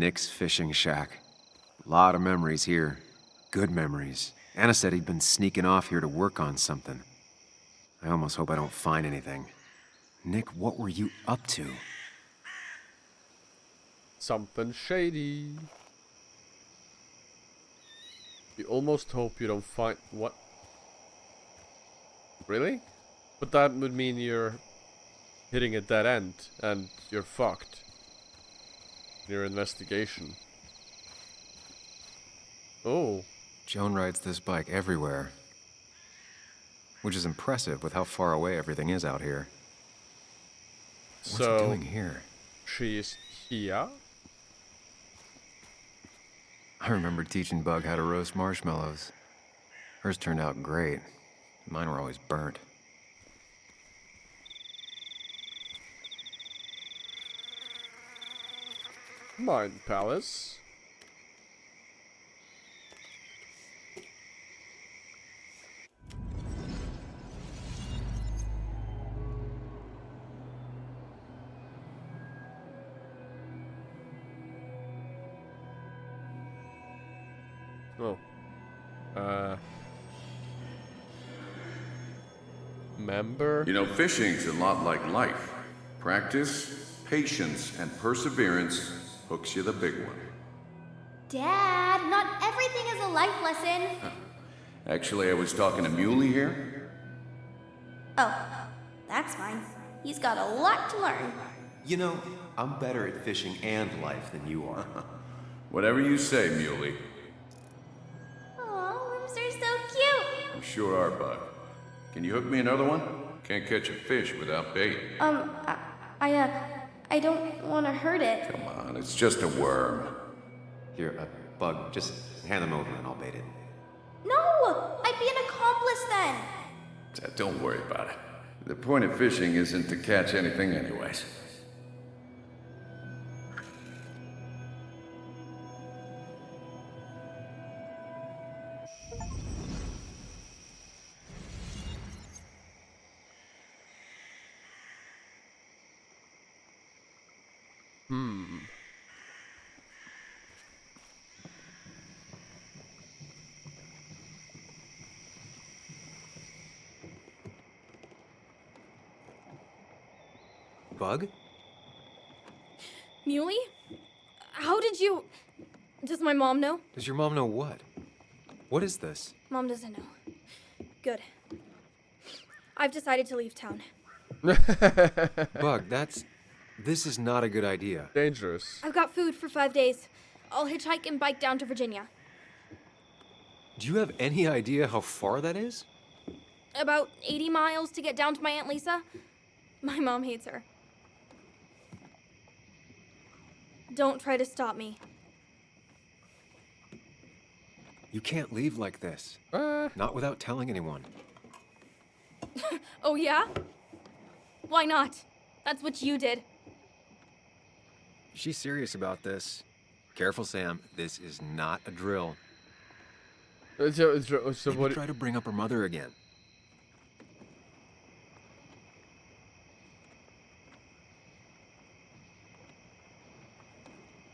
Nick's fishing shack. A lot of memories here. Good memories. Anna said he'd been sneaking off here to work on something. I almost hope I don't find anything. Nick, what were you up to? Something shady. You almost hope you don't find what? Really? But that would mean you're hitting a dead end and you're fucked. Your investigation. Oh. Joan rides this bike everywhere. Which is impressive with how far away everything is out here. What's So it doing here? she's here? I remember teaching Bug how to roast marshmallows. Hers turned out great. Mine were always burnt. Mind Palace. Oh. Member? You know, fishing's a lot like life. Practice, patience, and perseverance hooks you the big one. Dad, not everything is a life lesson. Actually, I was talking to Muley here. Oh, that's fine. He's got a lot to learn. You know, I'm better at fishing and life than you are. Whatever you say, Muley. Aw, worms are so cute. You sure are, Bug. Can you hook me another one? Can't catch a fish without bait. I don't want to hurt it. Come on, it's just a worm. Here, Bug, just hand them over and I'll bait it. No, I'd be an accomplice then. Don't worry about it. The point of fishing isn't to catch anything anyways. Bug? Muley? How did you... Does my mom know? Does your mom know what? What is this? Mom doesn't know. Good. I've decided to leave town. Bug, this is not a good idea. Dangerous. I've got food for 5 days. I'll hitchhike and bike down to Virginia. Do you have any idea how far that is? About 80 miles to get down to my Aunt Lisa. My mom hates her. Don't try to stop me. You can't leave like this. Not without telling anyone. Oh, yeah? Why not? That's what you did. She's serious about this. Careful, Sam. This is not a drill. So Maybe what? try to bring up her mother again.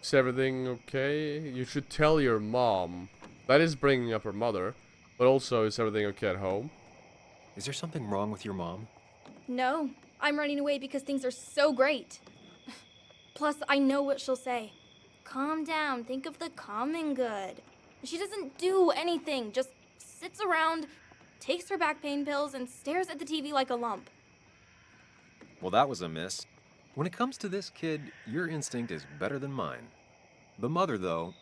Is everything okay? You should tell your mom. That is bringing up her mother. But also, is everything okay at home? Is there something wrong with your mom? No, I'm running away because things are so great. Plus, I know what she'll say. Calm down, think of the common good. She doesn't do anything, just sits around, takes her back pain pills, and stares at the TV like a lump. Well, that was a miss. When it comes to this kid, your instinct is better than mine. The mother, though,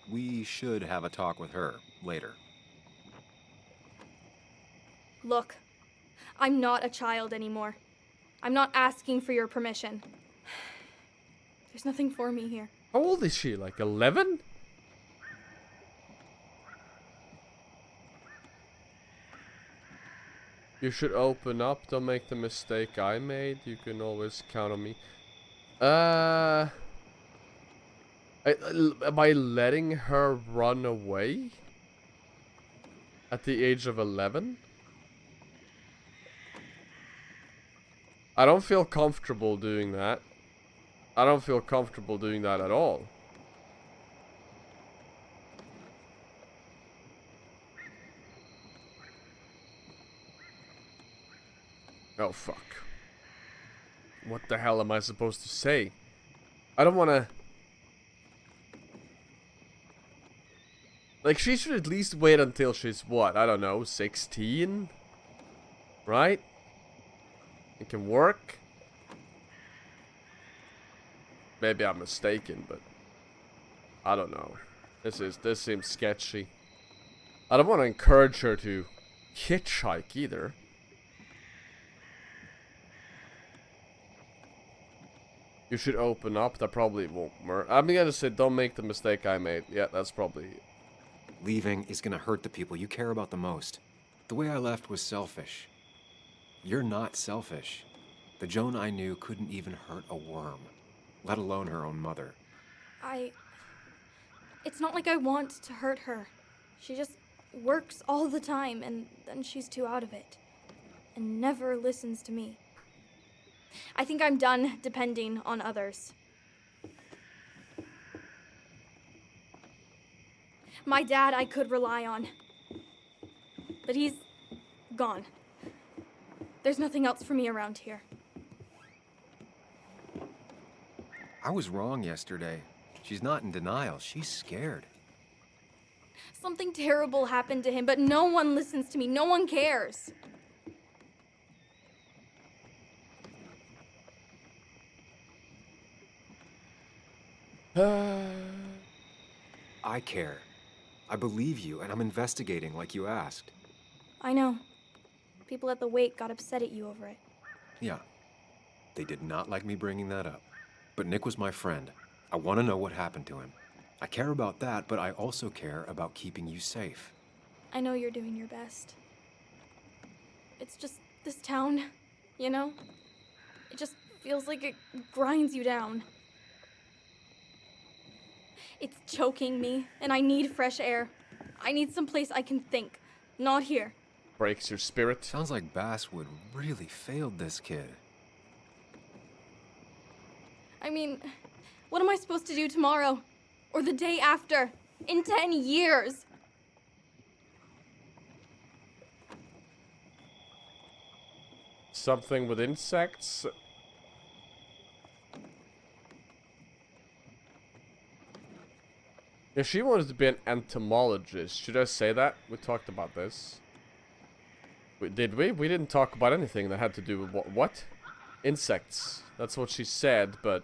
we should have a talk with her later. Look, I'm not a child anymore. I'm not asking for your permission. There's nothing for me here. How old is she? Like 11? You should open up. Don't make the mistake I made. You can always count on me. Am I letting her run away? At the age of 11? I don't feel comfortable doing that. I don't feel comfortable doing that at all. Oh, fuck. What the hell am I supposed to say? I don't wanna... Like, she should at least wait until she's, what, I don't know, 16? Right? It can work? Maybe I'm mistaken, but... I don't know. This seems sketchy. I don't want to encourage her to hitchhike either. You should open up. That probably won't work. I'm gonna say don't make the mistake I made. Yeah, that's probably... Leaving is gonna hurt the people you care about the most. The way I left was selfish. You're not selfish. The Joan I knew couldn't even hurt a worm, let alone her own mother. It's not like I want to hurt her. She just works all the time, and then she's too out of it. And never listens to me. I think I'm done depending on others. My dad I could rely on. But he's gone. There's nothing else for me around here. I was wrong yesterday. She's not in denial. She's scared. Something terrible happened to him, but no one listens to me. No one cares. I care. I believe you, and I'm investigating like you asked. I know. People at the wake got upset at you over it. Yeah. They did not like me bringing that up. But Nick was my friend. I want to know what happened to him. I care about that, but I also care about keeping you safe. I know you're doing your best. It's just this town, you know? It just feels like it grinds you down. It's choking me, and I need fresh air. I need someplace I can think, not here. Breaks your spirit. Sounds like Basswood really failed this kid. I mean, what am I supposed to do tomorrow? Or the day after? In 10 years? Something with insects? If she wanted to be an entomologist, should I say that? We talked about this. Did we? We didn't talk about anything that had to do with what? Insects. That's what she said, but...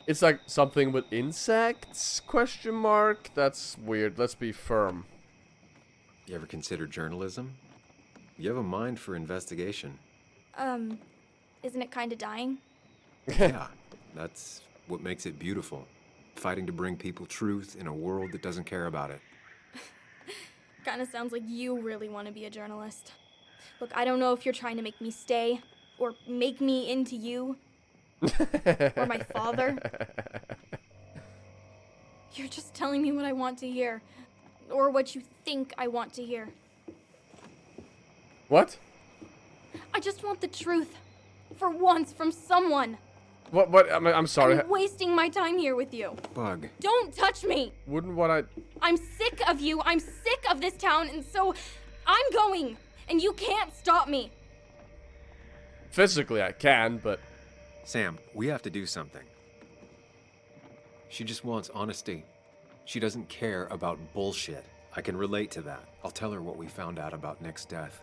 It's like something with insects? Question mark? That's weird. Let's be firm. You ever consider journalism? You have a mind for investigation. Isn't it kinda dying? Yeah, that's what makes it beautiful. Fighting to bring people truth in a world that doesn't care about it. Kinda sounds like you really want to be a journalist. Look, I don't know if you're trying to make me stay, or make me into you, or my father. You're just telling me what I want to hear, or what you think I want to hear. What? I just want the truth. For once, from someone. What? I'm sorry. I'm wasting my time here with you. Bug. Don't touch me! Wouldn't what I... I'm sick of you. I'm sick of this town, and so I'm going. And you can't stop me. Physically I can, but... Sam, we have to do something. She just wants honesty. She doesn't care about bullshit. I can relate to that. I'll tell her what we found out about Nick's death.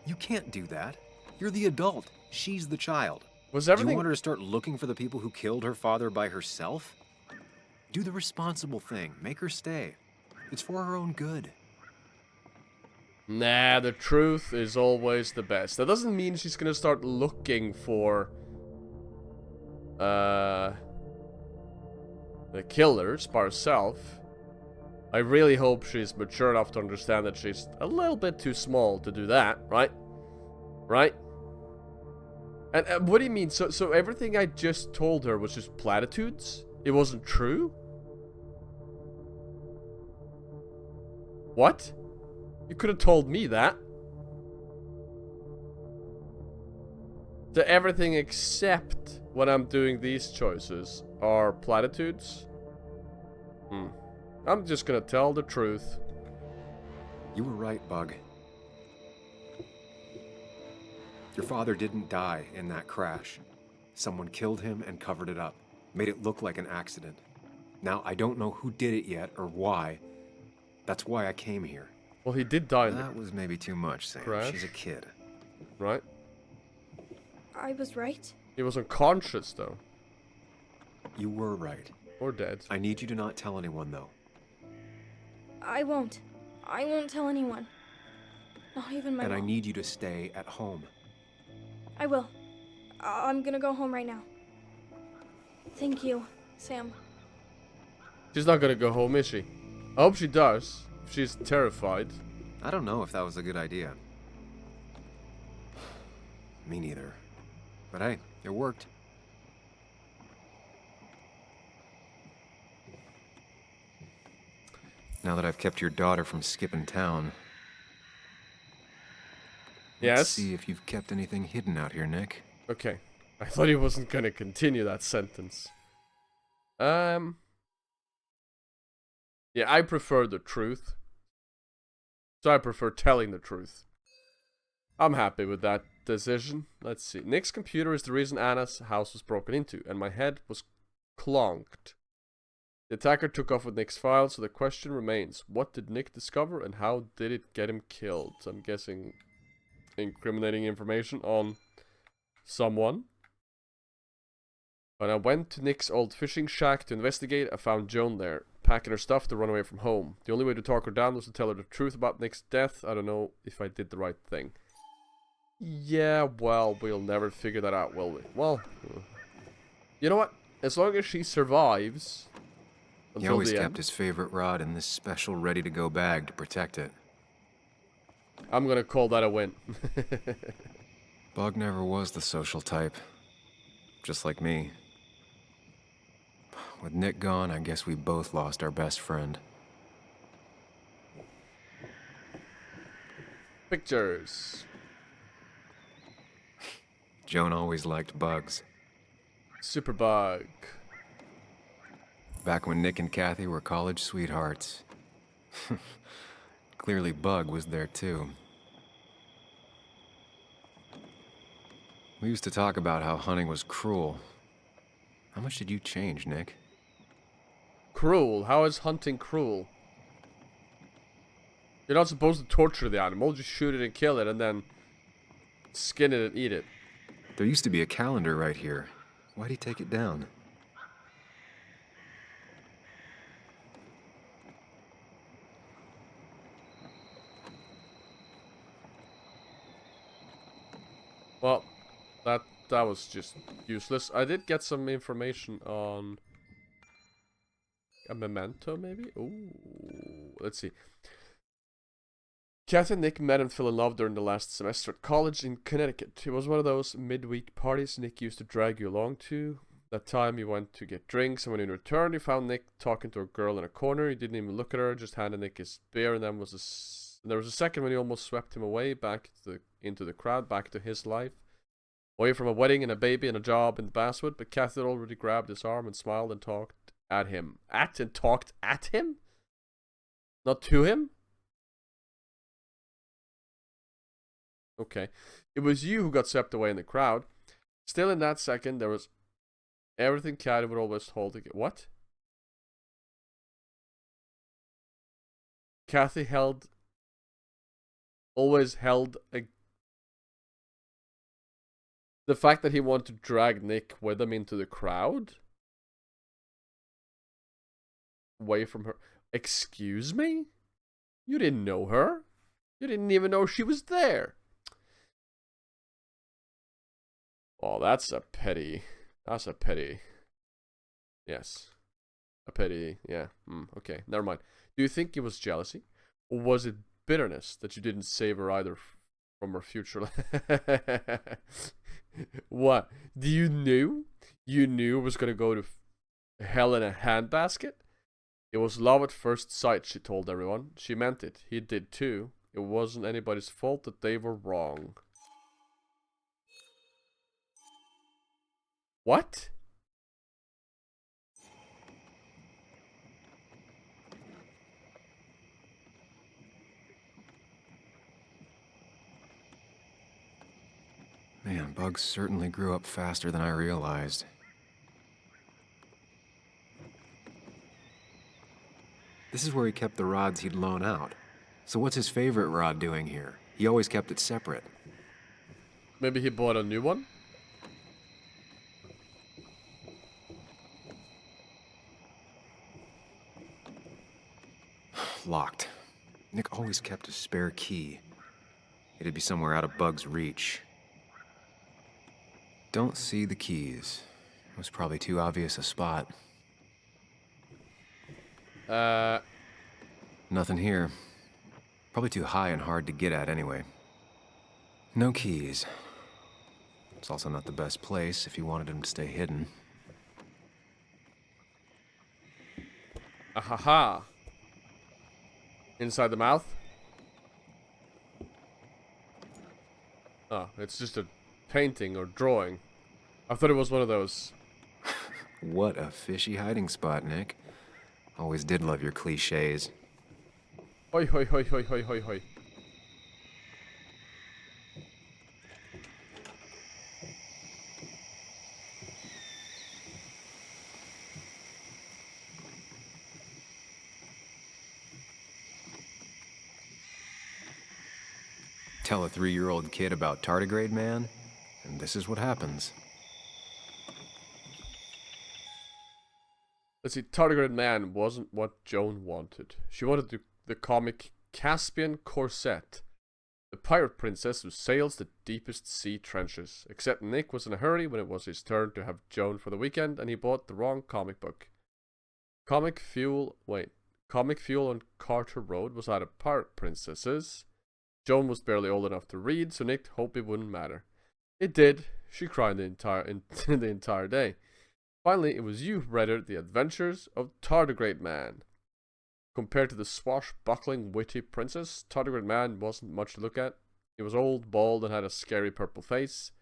You can't do that. You're the adult. She's the child. Was Do everything... you want her to start looking for the people who killed her father by herself? Do the responsible thing. Make her stay. It's for her own good. Nah, the truth is always the best. That doesn't mean she's gonna start looking for... the killers by herself. I really hope she's mature enough to understand that she's a little bit too small to do that, right? Right? And what do you mean? So everything I just told her was just platitudes? It wasn't true? What? You could have told me that. So everything except when I'm doing these choices are platitudes? I'm just gonna tell the truth. You were right, Bug. Your father didn't die in that crash. Someone killed him and covered it up, made it look like an accident. Now, I don't know who did it yet or why. That's why I came here. Well, he did die in the That was maybe too much, Sam. crash. She's a kid. right? I was right. He was unconscious, though. You were right. Or dead. I need you to not tell anyone, though. I won't. I won't tell anyone. Not even my And I mom. need you to stay at home. I will. I'm gonna go home right now. Thank you, Sam. She's not gonna go home, is she? I hope she does. If she's terrified. I don't know if that was a good idea. Me neither. But hey, it worked. Now that I've kept your daughter from skipping town, Yes? let's see if you've kept anything hidden out here, Nick. Okay. I thought he wasn't gonna continue that sentence. Yeah, I prefer the truth. So I prefer telling the truth. I'm happy with that decision. Let's see. Nick's computer is the reason Anna's house was broken into, and my head was clonked. The attacker took off with Nick's file, so the question remains, what did Nick discover and how did it get him killed? So I'm guessing incriminating information on someone. When I went to Nick's old fishing shack to investigate, I found Joan there, packing her stuff to run away from home. The only way to talk her down was to tell her the truth about Nick's death. I don't know if I did the right thing. Yeah, well, we'll never figure that out, will we? Well, you know what? As long as she survives He until always the kept end, his favorite rod in this special ready-to-go bag to protect it. I'm gonna call that a win. Bug never was the social type. Just like me. With Nick gone, I guess we both lost our best friend. Pictures. Joan always liked bugs. Superbug. Back when Nick and Kathy were college sweethearts. Clearly Bug was there too. We used to talk about how hunting was cruel. How much did you change, Nick? Cruel. How is hunting cruel? You're not supposed to torture the animal, just shoot it and kill it and then skin it and eat it. There used to be a calendar right here. Why'd he take it down? Well, that was just useless. I did get some information on a memento, maybe? Ooh, let's see. Kathy and Nick met and fell in love during the last semester at college in Connecticut. It was one of those midweek parties Nick used to drag you along to. That time you went to get drinks, and when you returned, you found Nick talking to a girl in a corner. You didn't even look at her, just handed Nick his beer, and then there was a second when you almost swept him away back into the crowd, back to his life. Away from a wedding and a baby and a job in Basswood, but Kathy had already grabbed his arm and smiled and talked at him. Talked at him? Not to him? Okay. It was you who got swept away in the crowd. Still in that second, there was everything Kathy would always hold against. What? Kathy always held the fact that he wanted to drag Nick with him into the crowd? Away from her. Excuse me? You didn't know her? You didn't even know she was there. Oh, that's a pity. Yes. A pity, yeah. Okay, never mind. Do you think it was jealousy? Or was it bitterness that you didn't save her either from her future life? What? You knew it was gonna go to hell in a handbasket? It was love at first sight, she told everyone. She meant it. He did too. It wasn't anybody's fault that they were wrong. What? Bugs certainly grew up faster than I realized. This is where he kept the rods he'd loan out. So what's his favorite rod doing here? He always kept it separate. Maybe he bought a new one? Locked. Nick always kept a spare key. It'd be somewhere out of Bug's reach. Don't see the keys. It was probably too obvious a spot. Nothing here. Probably too high and hard to get at anyway. No keys. It's also not the best place if you wanted him to stay hidden. Ahaha. Inside the mouth? Oh, it's just a painting or drawing. I thought it was one of those. What a fishy hiding spot, Nick. Always did love your cliches. Hoi hoi hoi hoi hoi hoi hoi. Tell a 3-year-old kid about Tardigrade Man, and this is what happens. Let's see, Tardigrade Man wasn't what Joan wanted. She wanted the comic Caspian Corset, the pirate princess who sails the deepest sea trenches. Except Nick was in a hurry when it was his turn to have Joan for the weekend, and he bought the wrong comic book. Comic Fuel on Carter Road was out of pirate princesses. Joan was barely old enough to read, so Nick hoped it wouldn't matter. It did. She cried the entire day. Finally, it was you who read her The Adventures of Tardigrade Man. Compared to the swashbuckling, witty princess, Tardigrade Man wasn't much to look at. He was old, bald, and had a scary purple face.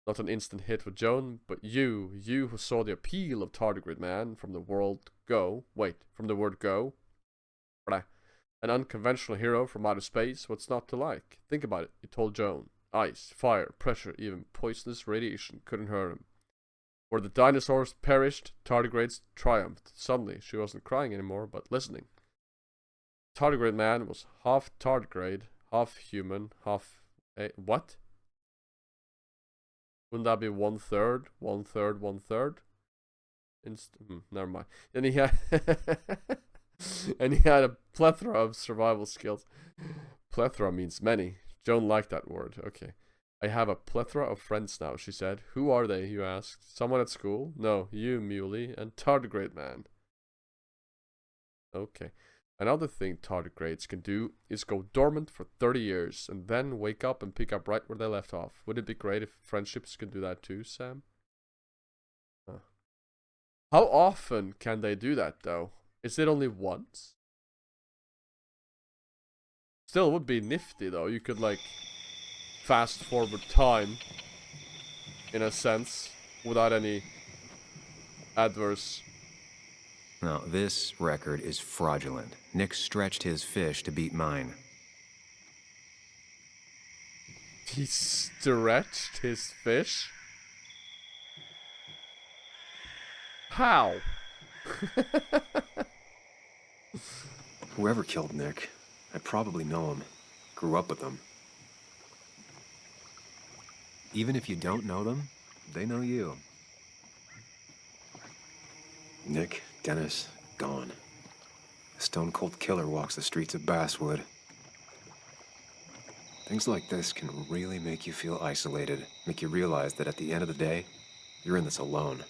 Not an instant hit with Joan, but you who saw the appeal of Tardigrade Man from the word go. An unconventional hero from outer space, what's not to like? Think about it, he told Joan. Ice, fire, pressure, even poisonous radiation couldn't hurt him. Where the dinosaurs perished, tardigrades triumphed. Suddenly, she wasn't crying anymore, but listening. Tardigrade Man was half tardigrade, half human, half... what? Wouldn't that be 1/3? 1/3, 1/3? Never mind. And he had... and he had a plethora of survival skills. Plethora means many. Joan liked that word. Okay. I have a plethora of friends now, she said. Who are they, you asked? Someone at school? No, you, Muley, and Tardigrade Man. Okay. Another thing tardigrades can do is go dormant for 30 years and then wake up and pick up right where they left off. Wouldn't it be great if friendships could do that too, Sam? How often can they do that, though? Is it only once? Still would be nifty, though. You could, like, fast forward time, in a sense, without any adverse... Now, this record is fraudulent. Nick stretched his fish to beat mine. He stretched his fish? How? Whoever killed Nick, I probably know him. Grew up with him. Even if you don't know them, they know you. Nick, Dennis, gone. A stone-cold killer walks the streets of Basswood. Things like this can really make you feel isolated, make you realize that at the end of the day, you're in this alone.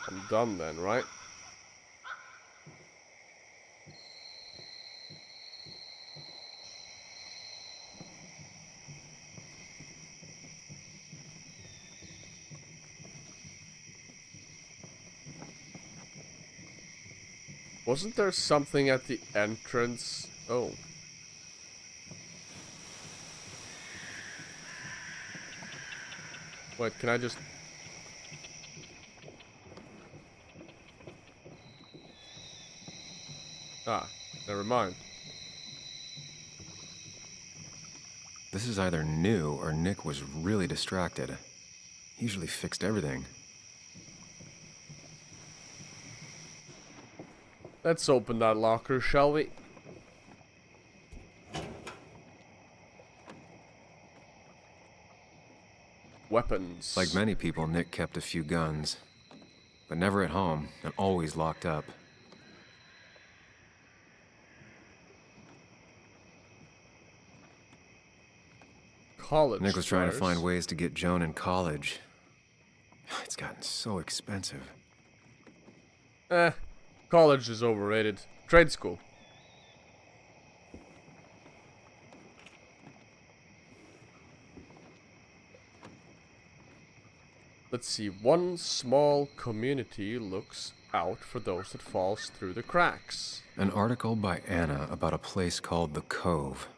I'm done then, right? Wasn't there something at the entrance? Oh. Wait, can I just... Ah, never mind. This is either new or Nick was really distracted. He usually fixed everything. Let's open that locker, shall we? Weapons. Like many people, Nick kept a few guns. But never at home, and always locked up. College Nick was trying to flyers. find ways to get Joan in college. It's gotten so expensive. College is overrated. Trade school. Let's see. One small community looks out for those that falls through the cracks. An article by Anna about a place called The Cove.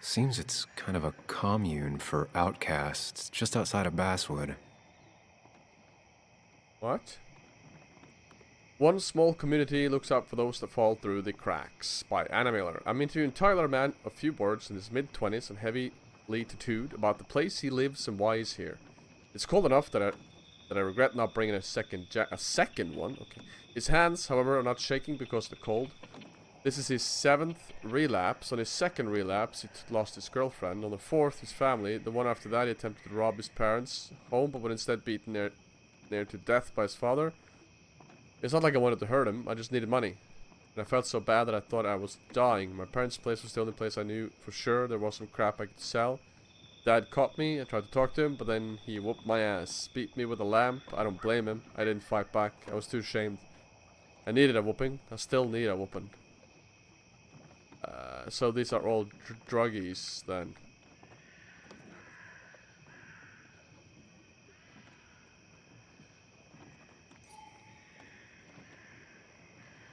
Seems it's kind of a commune for outcasts just outside of Basswood. What? One small community looks out for those that fall through the cracks. By Anna Miller. I'm interviewing Tyler, a man of few words in his mid-20s and heavily tattooed about the place he lives and why he's here. It's cold enough that I regret not bringing a second one. Okay. His hands, however, are not shaking because of the cold. This is his 7th relapse. On his 2nd relapse, he lost his girlfriend. On the 4th, his family. The one after that, he attempted to rob his parents' home, but was instead beaten near to death by his father. It's not like I wanted to hurt him. I just needed money. And I felt so bad that I thought I was dying. My parents' place was the only place I knew for sure there was some crap I could sell. Dad caught me. I tried to talk to him, but then he whooped my ass. Beat me with a lamp. I don't blame him. I didn't fight back. I was too ashamed. I needed a whooping. I still need a whooping. So these are all druggies then.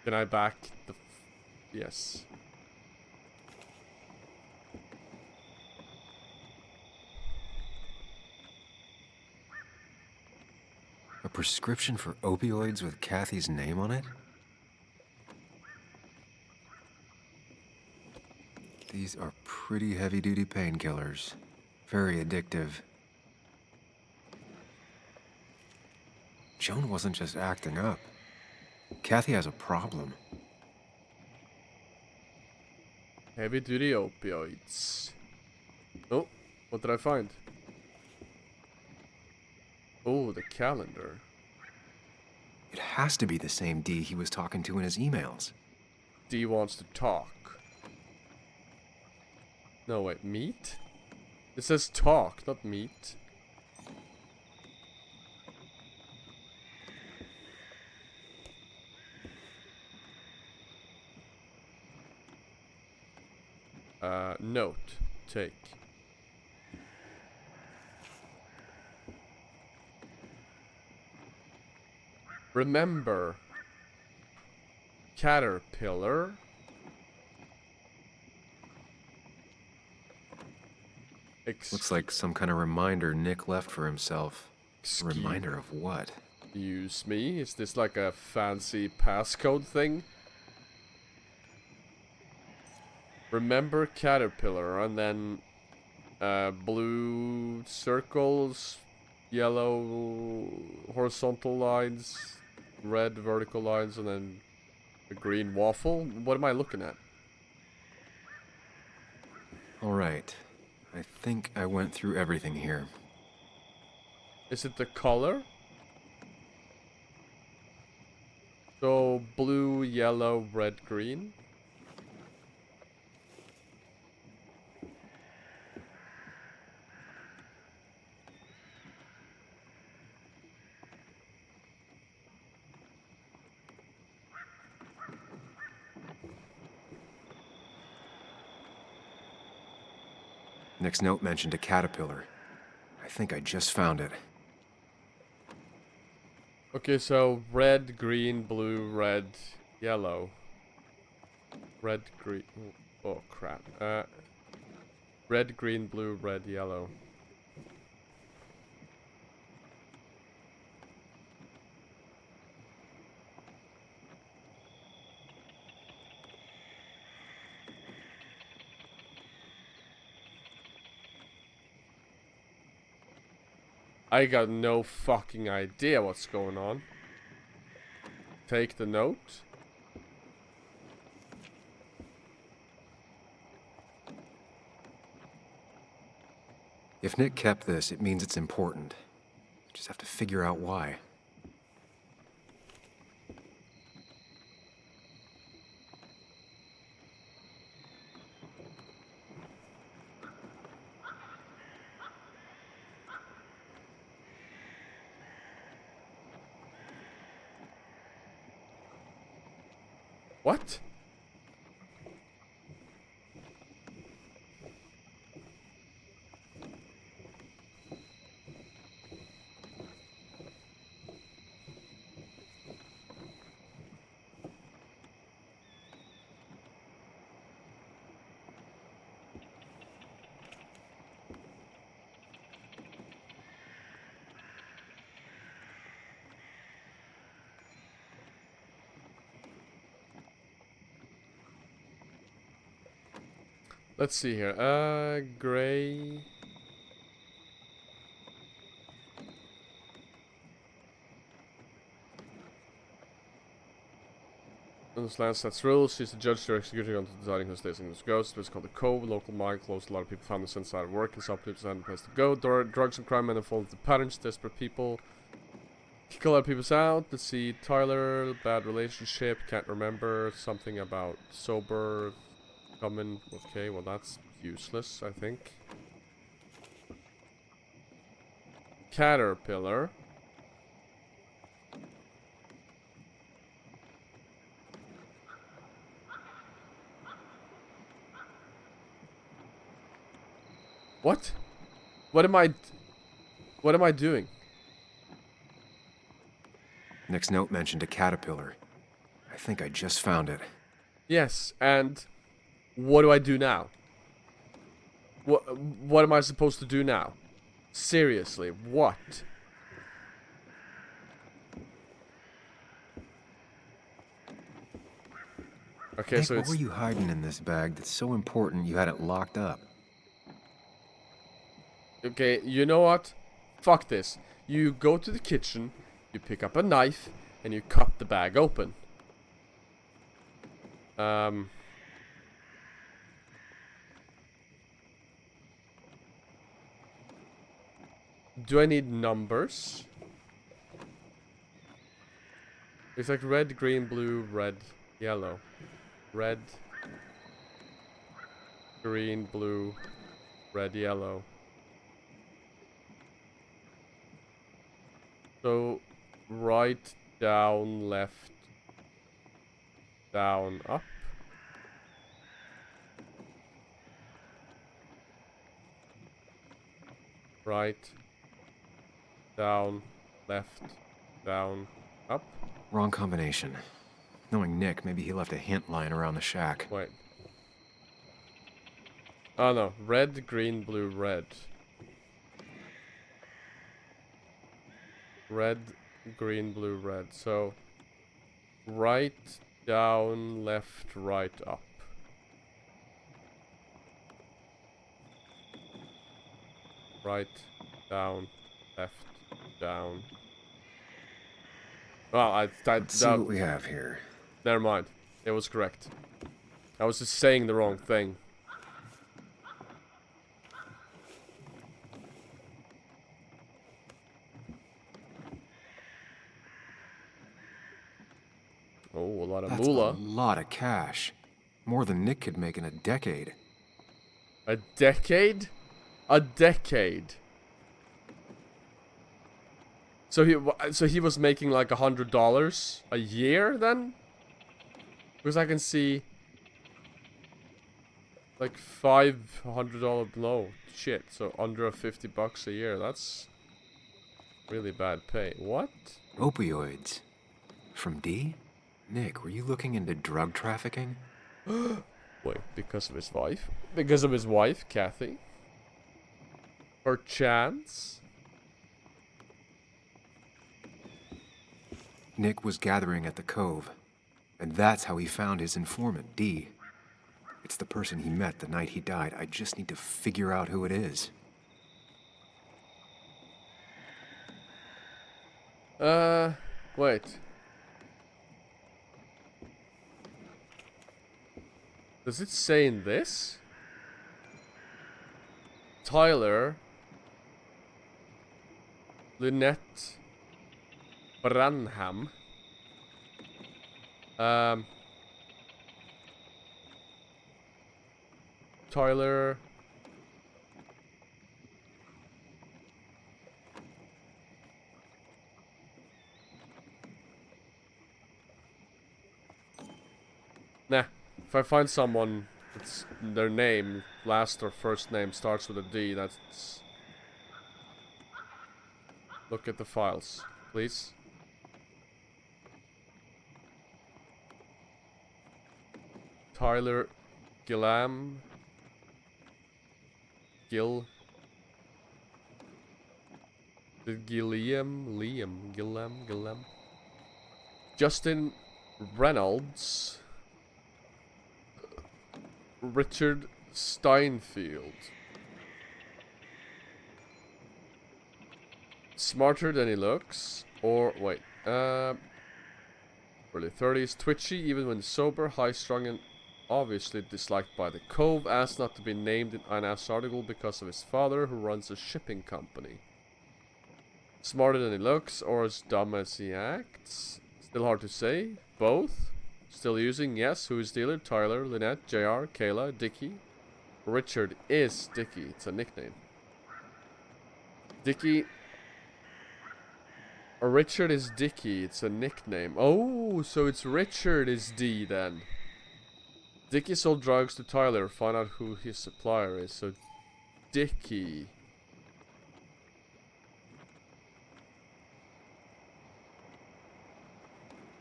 Can I back the... Yes. A prescription for opioids with Kathy's name on it? These are pretty heavy-duty painkillers. Very addictive. Joan wasn't just acting up. Kathy has a problem. Heavy duty opioids. Oh, what did I find? Oh, the calendar. It has to be the same D he was talking to in his emails. D wants to talk. No, wait, meet? It says talk, not meet. Note. Take. Remember. Caterpillar. Looks like some kind of reminder Nick left for himself. Reminder of what? Excuse me? Is this like a fancy passcode thing? Remember Caterpillar, and then blue circles, yellow horizontal lines, red vertical lines, and then a green waffle? What am I looking at? Alright. I think I went through everything here. Is it the color? So, blue, yellow, red, green? Nick's note mentioned a caterpillar. I think I just found it. Okay, so red, green, blue, red, yellow. Red, green... Oh, crap. Red, green, blue, red, yellow. I got no fucking idea what's going on. Take the note. If Nick kept this, it means it's important. Just have to figure out why. What? Let's see here. Gray. This land sets rules. She's the judge to executing on deciding who stays in this ghost. It's called the Cove. Local mine closed. A lot of people found this inside of work and some people decided a place to go. Drugs and crime men fall into patterns. Desperate people kick a lot of people out. Let's see. Tyler, bad relationship. Can't remember. Something about sober. Coming. Okay, well that's useless, I think. Caterpillar. What? What am I doing? Nick's note mentioned a caterpillar. I think I just found it. Yes, and what do I do now? What am I supposed to do now? Seriously, what? Okay, Nick, so what it's were you hiding in this bag that's so important you had it locked up? okay, you know what? Fuck this. You go to the kitchen, you pick up a knife, and you cut the bag open. Do I need numbers? It's like red, green, blue, red, yellow. Red, green, blue, red, yellow. So, right, down, left, down, up. Right, down, left, down, up. Wrong combination. Knowing Nick, maybe he left a hint lying around the shack. Wait. Oh no, red, green, blue, red. Red, green, blue, red. So, right, down, left, right, up. Right, down, left, down. Well, Let's see what we have here. never mind. It was correct. I was just saying the wrong thing. Oh, a lot of That's moolah. a lot of cash. More than Nick could make in a decade. A decade? A decade. So he was making like $100 a year then? Because I can see like $500 no shit. So under $50 a year. That's really bad pay. What? Opioids. From D? Nick, were you looking into drug trafficking? Wait, because of his wife? Because of his wife, Kathy? Or chance? Nick was gathering at the Cove, and that's how he found his informant, D. It's the person he met the night he died. I just need to figure out who it is. Wait. Does it say in this? Tyler Lynette Branham. Tyler. Nah. If I find someone, it's their name, last or first name starts with a D, that's... Look at the files, please. Tyler Gillam. Gillam. Gillam. Justin Reynolds. Richard Steinfeld. Smarter than he looks. Or, wait. Early 30s. Twitchy even when sober. High-strung and obviously disliked by the Cove. Asked not to be named in INA's article because of his father who runs a shipping company. Smarter than he looks or as dumb as he acts. Still hard to say. Both. Still using, yes. Who is dealer? Tyler, Lynette, JR, Kayla, Dickie. Richard is Dickie. It's a nickname. Dickie. Richard is Dickie. It's a nickname. Oh, so it's Richard is D then. Dickie sold drugs to Tyler. Find out who his supplier is. So, Dickie.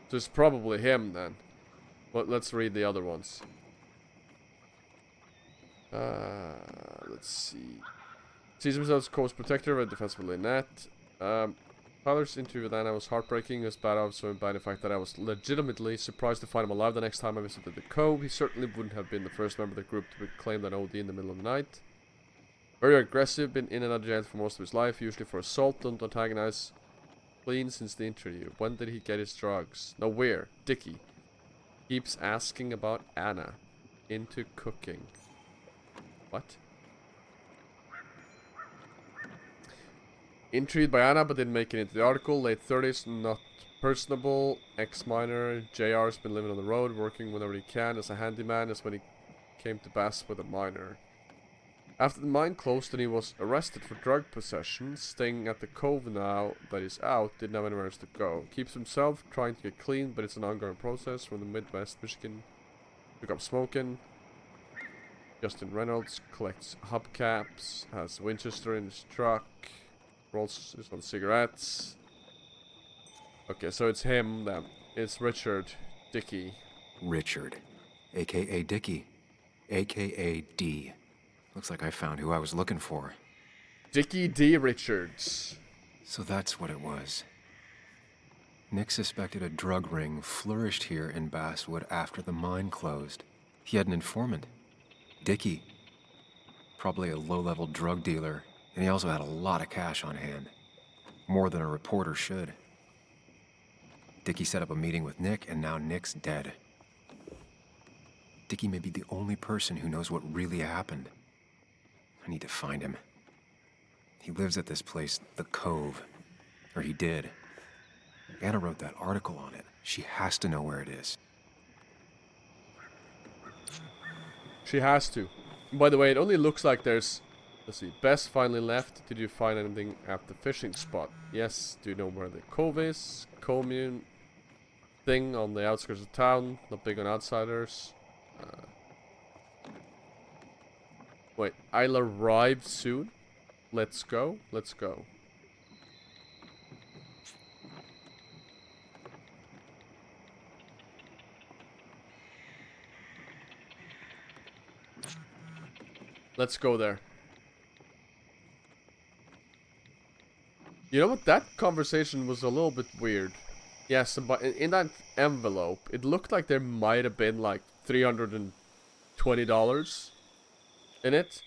So it's probably him then. But let's read the other ones. Let's see. Sees himself as Cove's protector and defensive Lynette. Tyler's interview with Anna was heartbreaking. It was bad, so bad in fact that I was legitimately surprised to find him alive the next time I visited the Cove. He certainly wouldn't have been the first member of the group to be claimed an OD in the middle of the night. Very aggressive, been in and out of jail for most of his life, usually for assault, don't antagonize. Clean since the interview. When did he get his drugs? No, where? Dickie. Keeps asking about Anna. Into cooking. What? Intrigued by Anna, but didn't make it into the article. Late 30s, not personable. Ex-minor. JR's been living on the road, working whenever he can as a handyman. As when he came to Bass with a minor. After the mine closed and he was arrested for drug possession, staying at the Cove now that he's out, didn't have anywhere else to go. Keeps himself trying to get clean, but it's an ongoing process from the Midwest, Michigan. Took up smoking. Justin Reynolds collects hubcaps, has Winchester in his truck, rolls his own cigarettes. Okay, so it's him then. It's Richard Dickie. Richard, aka Dickie, aka D. Looks like I found who I was looking for. Dickie D. Richards. So that's what it was. Nick suspected a drug ring flourished here in Basswood after the mine closed. He had an informant. Dickie. Probably a low-level drug dealer, and he also had a lot of cash on hand. More than a reporter should. Dickie set up a meeting with Nick, and now Nick's dead. Dickie may be the only person who knows what really happened. I need to find him. He lives at this place, the Cove. Or he did. Anna wrote that article on it. She has to know where it is. She has to. By the way, it only looks like there's... Let's see. Bess finally left. Did you find anything at the fishing spot? Yes. Do you know where the Cove is? Commune thing on the outskirts of town. Not big on outsiders. Wait, I'll arrive soon. Let's go. Let's go. Let's go there. You know what? That conversation was a little bit weird. Yes, but in that envelope, it looked like there might have been like $320 in it,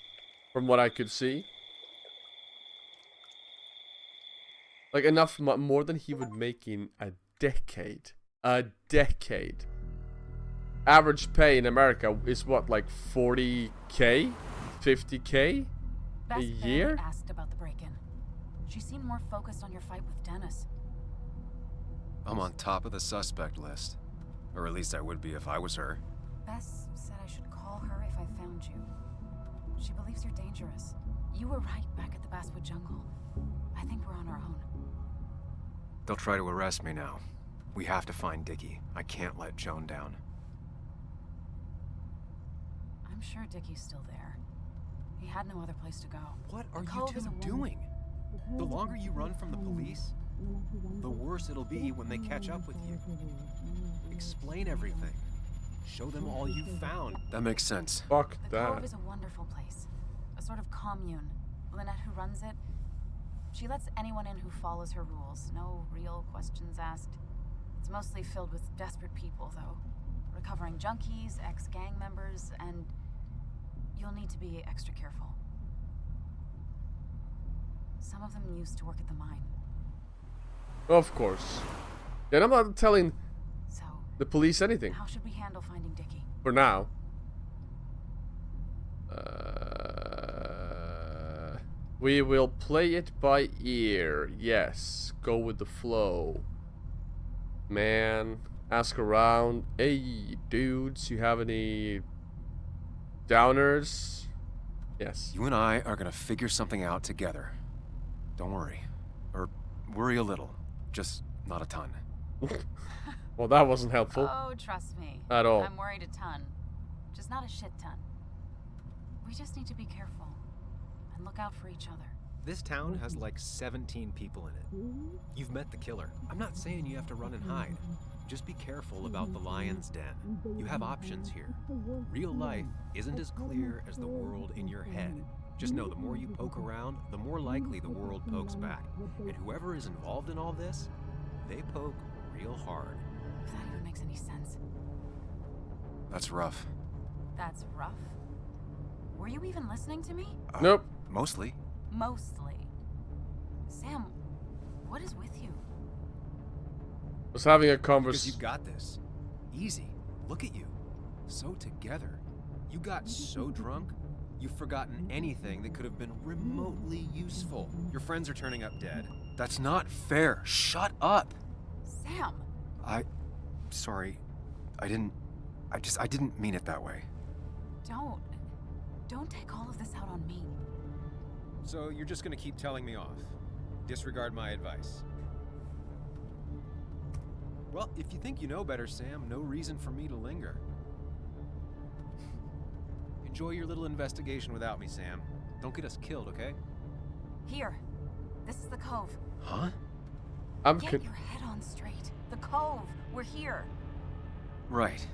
from what I could see. Like enough more than he would make in a decade. A decade. Average pay in America is what, like 40K? 50K? Bess A year? barely asked about the break-in. She seemed more focused on your fight with Dennis. I'm on top of the suspect list. Or at least I would be if I was her. Bess said I should call her if I found you. She believes you're dangerous. You were right back at the Basswood Jungle. I think we're on our own. They'll try to arrest me now. We have to find Dickie. I can't let Joan down. I'm sure Dickie's still there. He had no other place to go. What The are you Cove is two a wonder. doing? The longer you run from the police, the worse it'll be when they catch up with you. Explain everything. Show them all you found. That makes sense. Fuck The Cove that. is a wonderful place. A sort of commune. Lynette, who runs it, she lets anyone in who follows her rules. No real questions asked. It's mostly filled with desperate people, though. Recovering junkies, ex-gang members, and you'll need to be extra careful. Some of them used to work at the mine. Of course. And I'm not telling So, the police anything. how should we handle finding Dickie? For now. We will play it by ear. Yes. Go with the flow. Man. Ask around. Hey, dudes, you have any downers? Yes. You and I are gonna figure something out together. Don't worry. Or worry a little. Just not a ton. Well, that wasn't helpful. Oh, trust me. At all. I'm worried a ton. Just not a shit ton. We just need to be careful. And look out for each other. This town has like 17 people in it. You've met the killer. I'm not saying you have to run and hide. Just be careful about the lion's den. You have options here. Real life isn't as clear as the world in your head. Just know the more you poke around, the more likely the world pokes back. And whoever is involved in all this, they poke real hard. If that even makes any sense. That's rough. That's rough. Were you even listening to me? Nope. Mostly. Mostly. Sam, what is with you? Was having a Because conversation. you got this. Easy. Look at you. So together. You got so drunk, you've forgotten anything that could have been remotely useful. Your friends are turning up dead. That's not fair. Shut up. Sam! Sorry. I didn't mean it that way. Don't take all of this out on me. So you're just gonna keep telling me off. Disregard my advice. Well, if you think you know better, Sam, no reason for me to linger. Enjoy your little investigation without me, Sam. Don't get us killed, okay? Here. This is the Cove. Huh? I'm Get your head on straight. The Cove. We're here. Right.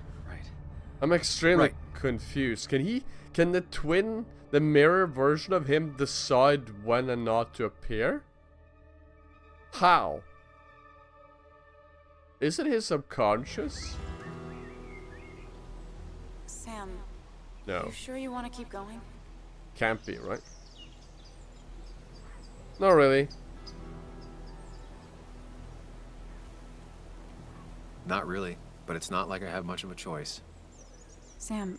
I'm extremely Right. confused. Can the mirror version of him decide when and not to appear? How? Is it his subconscious? Sam, No. you sure you want to keep going? Can't be, right? Not really. Not really. But it's not like I have much of a choice. Sam,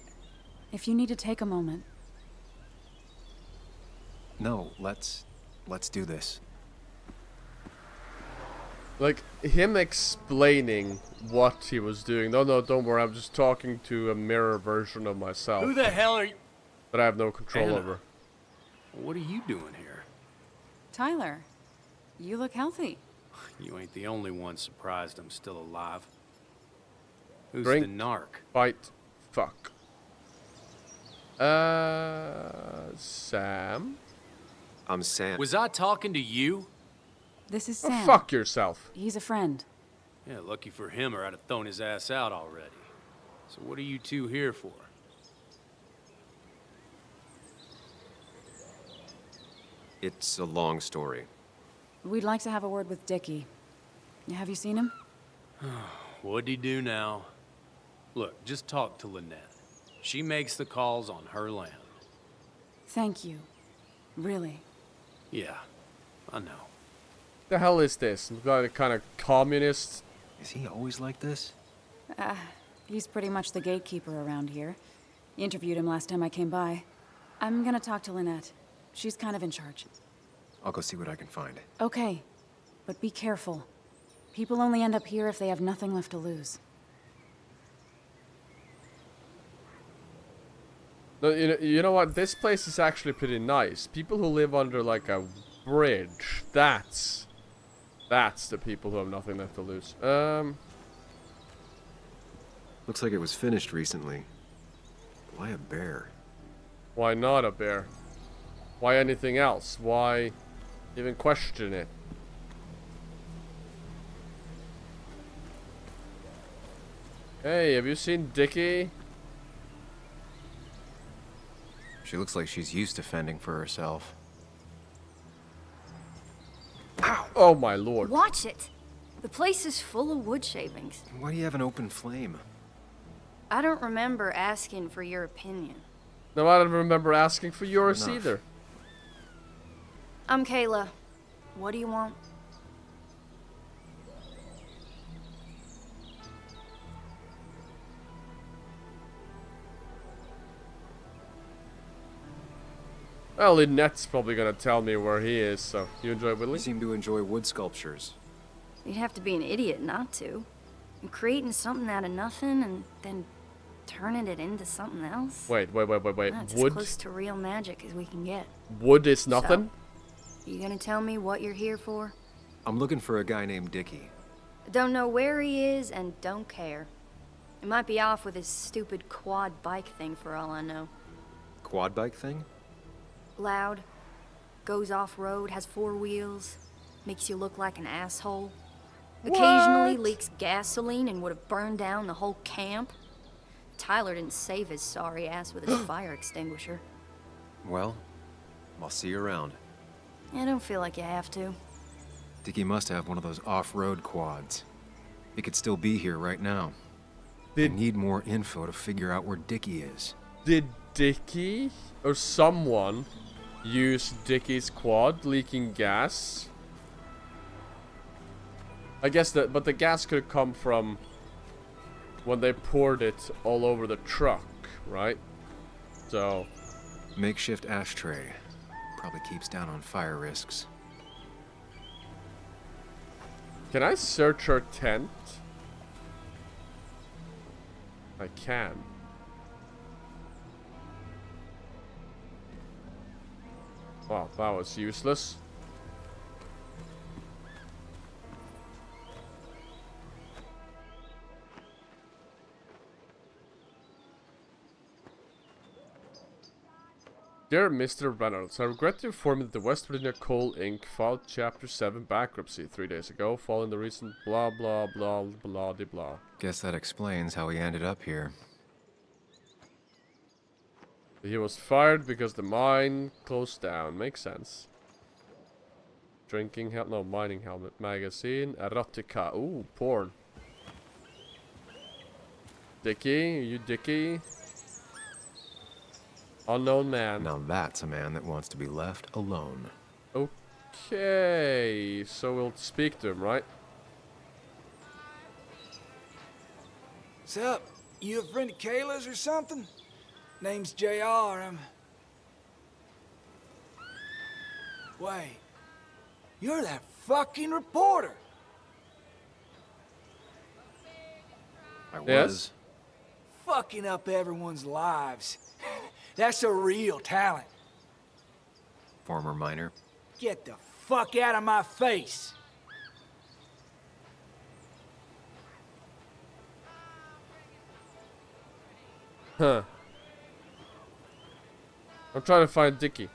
if you need to take a moment. No, let's do this. Like, him explaining what he was doing. No, don't worry, I'm just talking to a mirror version of myself Who the hell are you? that I have no control Anna. over. What are you doing here? Tyler, you look healthy. You ain't the only one surprised I'm still alive. Who's Drink. the narc? Fight. Fuck. Sam? I'm Sam. Was I talking to you? This is Oh, Sam. fuck yourself. He's a friend. Yeah, lucky for him, or I'd have thrown his ass out already. So what are you two here for? It's a long story. We'd like to have a word with Dickie. Have you seen him? What'd he do now? Look, just talk to Lynette. She makes the calls on her land. Thank you. Really. Yeah, I know. The hell is this? Some kind of communist? Is he always like this? He's pretty much the gatekeeper around here. Interviewed him last time I came by. I'm gonna talk to Lynette. She's kind of in charge. I'll go see what I can find. Okay, but be careful. People only end up here if they have nothing left to lose. No, you know what? This place is actually pretty nice. People who live under like a bridge. That's the people who have nothing left to lose. Looks like it was finished recently. Why a bear? Why not a bear? Why anything else? Why even question it? Hey, have you seen Dickie? She looks like she's used to fending for herself. Oh my lord. Watch it. The place is full of wood shavings. Why do you have an open flame? I don't remember asking for your opinion. No, I don't remember asking for yours Enough. either. I'm Kayla. What do you want? Well, Lynette's probably gonna tell me where he is, so you enjoy You Whitley? seem to enjoy wood sculptures. You'd have to be an idiot not to. And creating something out of nothing and then turning it into something else. Wait. That's as Wood? close to real magic as we can get. Wood is nothing? You gonna tell me what you're here for? I'm looking for a guy named Dickie. Don't know where he is and don't care. He might be off with his stupid quad bike thing for all I know. Quad bike thing? Loud, goes off-road, has 4 wheels, makes you look like an asshole. Occasionally leaks gasoline and would have burned down the whole camp. Tyler didn't save his sorry ass with his fire extinguisher. Well, I'll see you around. I don't feel like you have to. Dickie must have one of those off-road quads. He could still be here right now. I Did need more info to figure out where Dickie is. did Dickie or someone use Dickie's quad leaking gas? I guess that, but the gas could come from when they poured it all over the truck, right? So, Makeshift ashtray. Probably keeps down on fire risks. can I search her tent? I can. Wow, that was useless. Dear Mr. Reynolds, I regret to inform you that the West Virginia Coal Inc. filed Chapter 7 bankruptcy 3 days ago, following the recent blah blah blah blah de blah. Guess that explains how he ended up here. He was fired because the mine closed down. Makes sense. Drinking helmet, no, mining helmet. Magazine, erotica. Ooh, porn. Dickie, are you Dickie? Unknown man. Now that's a man that wants to be left alone. Okay, so we'll speak to him, right? Sup? You a friend of Kayla's or something? Name's JR. Wait. You're that fucking reporter. I was. Yes? Fucking up everyone's lives. That's a real talent. Former miner. Get the fuck out of my face. Huh. I'm trying to find Dickie.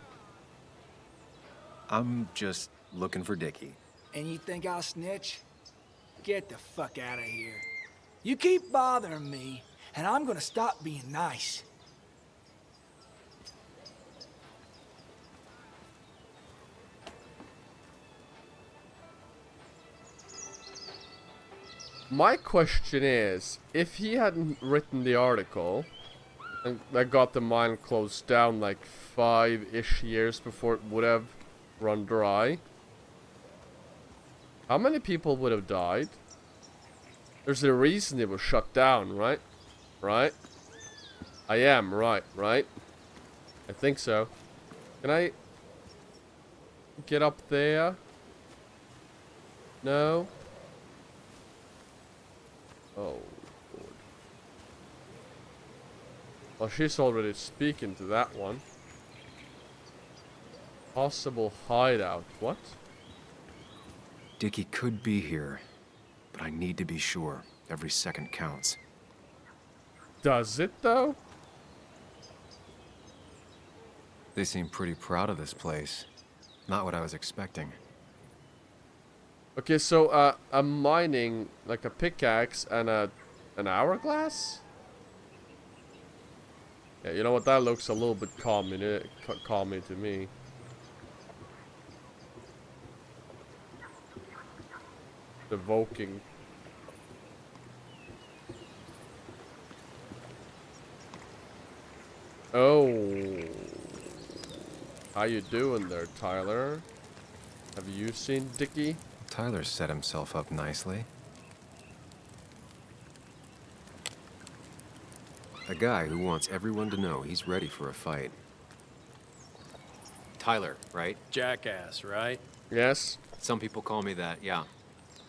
I'm just looking for Dickie. And you think I'll snitch? Get the fuck out of here. You keep bothering me, and I'm gonna stop being nice. My question is, if he hadn't written the article and that got the mine closed down like 5-ish years before it would have run dry, How many people would have died? There's a reason it was shut down, right? Right? I am right, right? I think so. Can I get up there? No? Oh, Lord. Well, she's already speaking to that one. Possible hideout. What? Dickie could be here, but I need to be sure. Every second counts. Does it, though? They seem pretty proud of this place. Not what I was expecting. Okay, so, I'm mining, like, a pickaxe and an hourglass? Yeah, you know what? That looks a little bit calming to me. Evoking. Oh. How you doing there, Tyler? Have you seen Dickie? Tyler set himself up nicely. A guy who wants everyone to know he's ready for a fight. Tyler, right? Jackass, right? Yes. Some people call me that, yeah.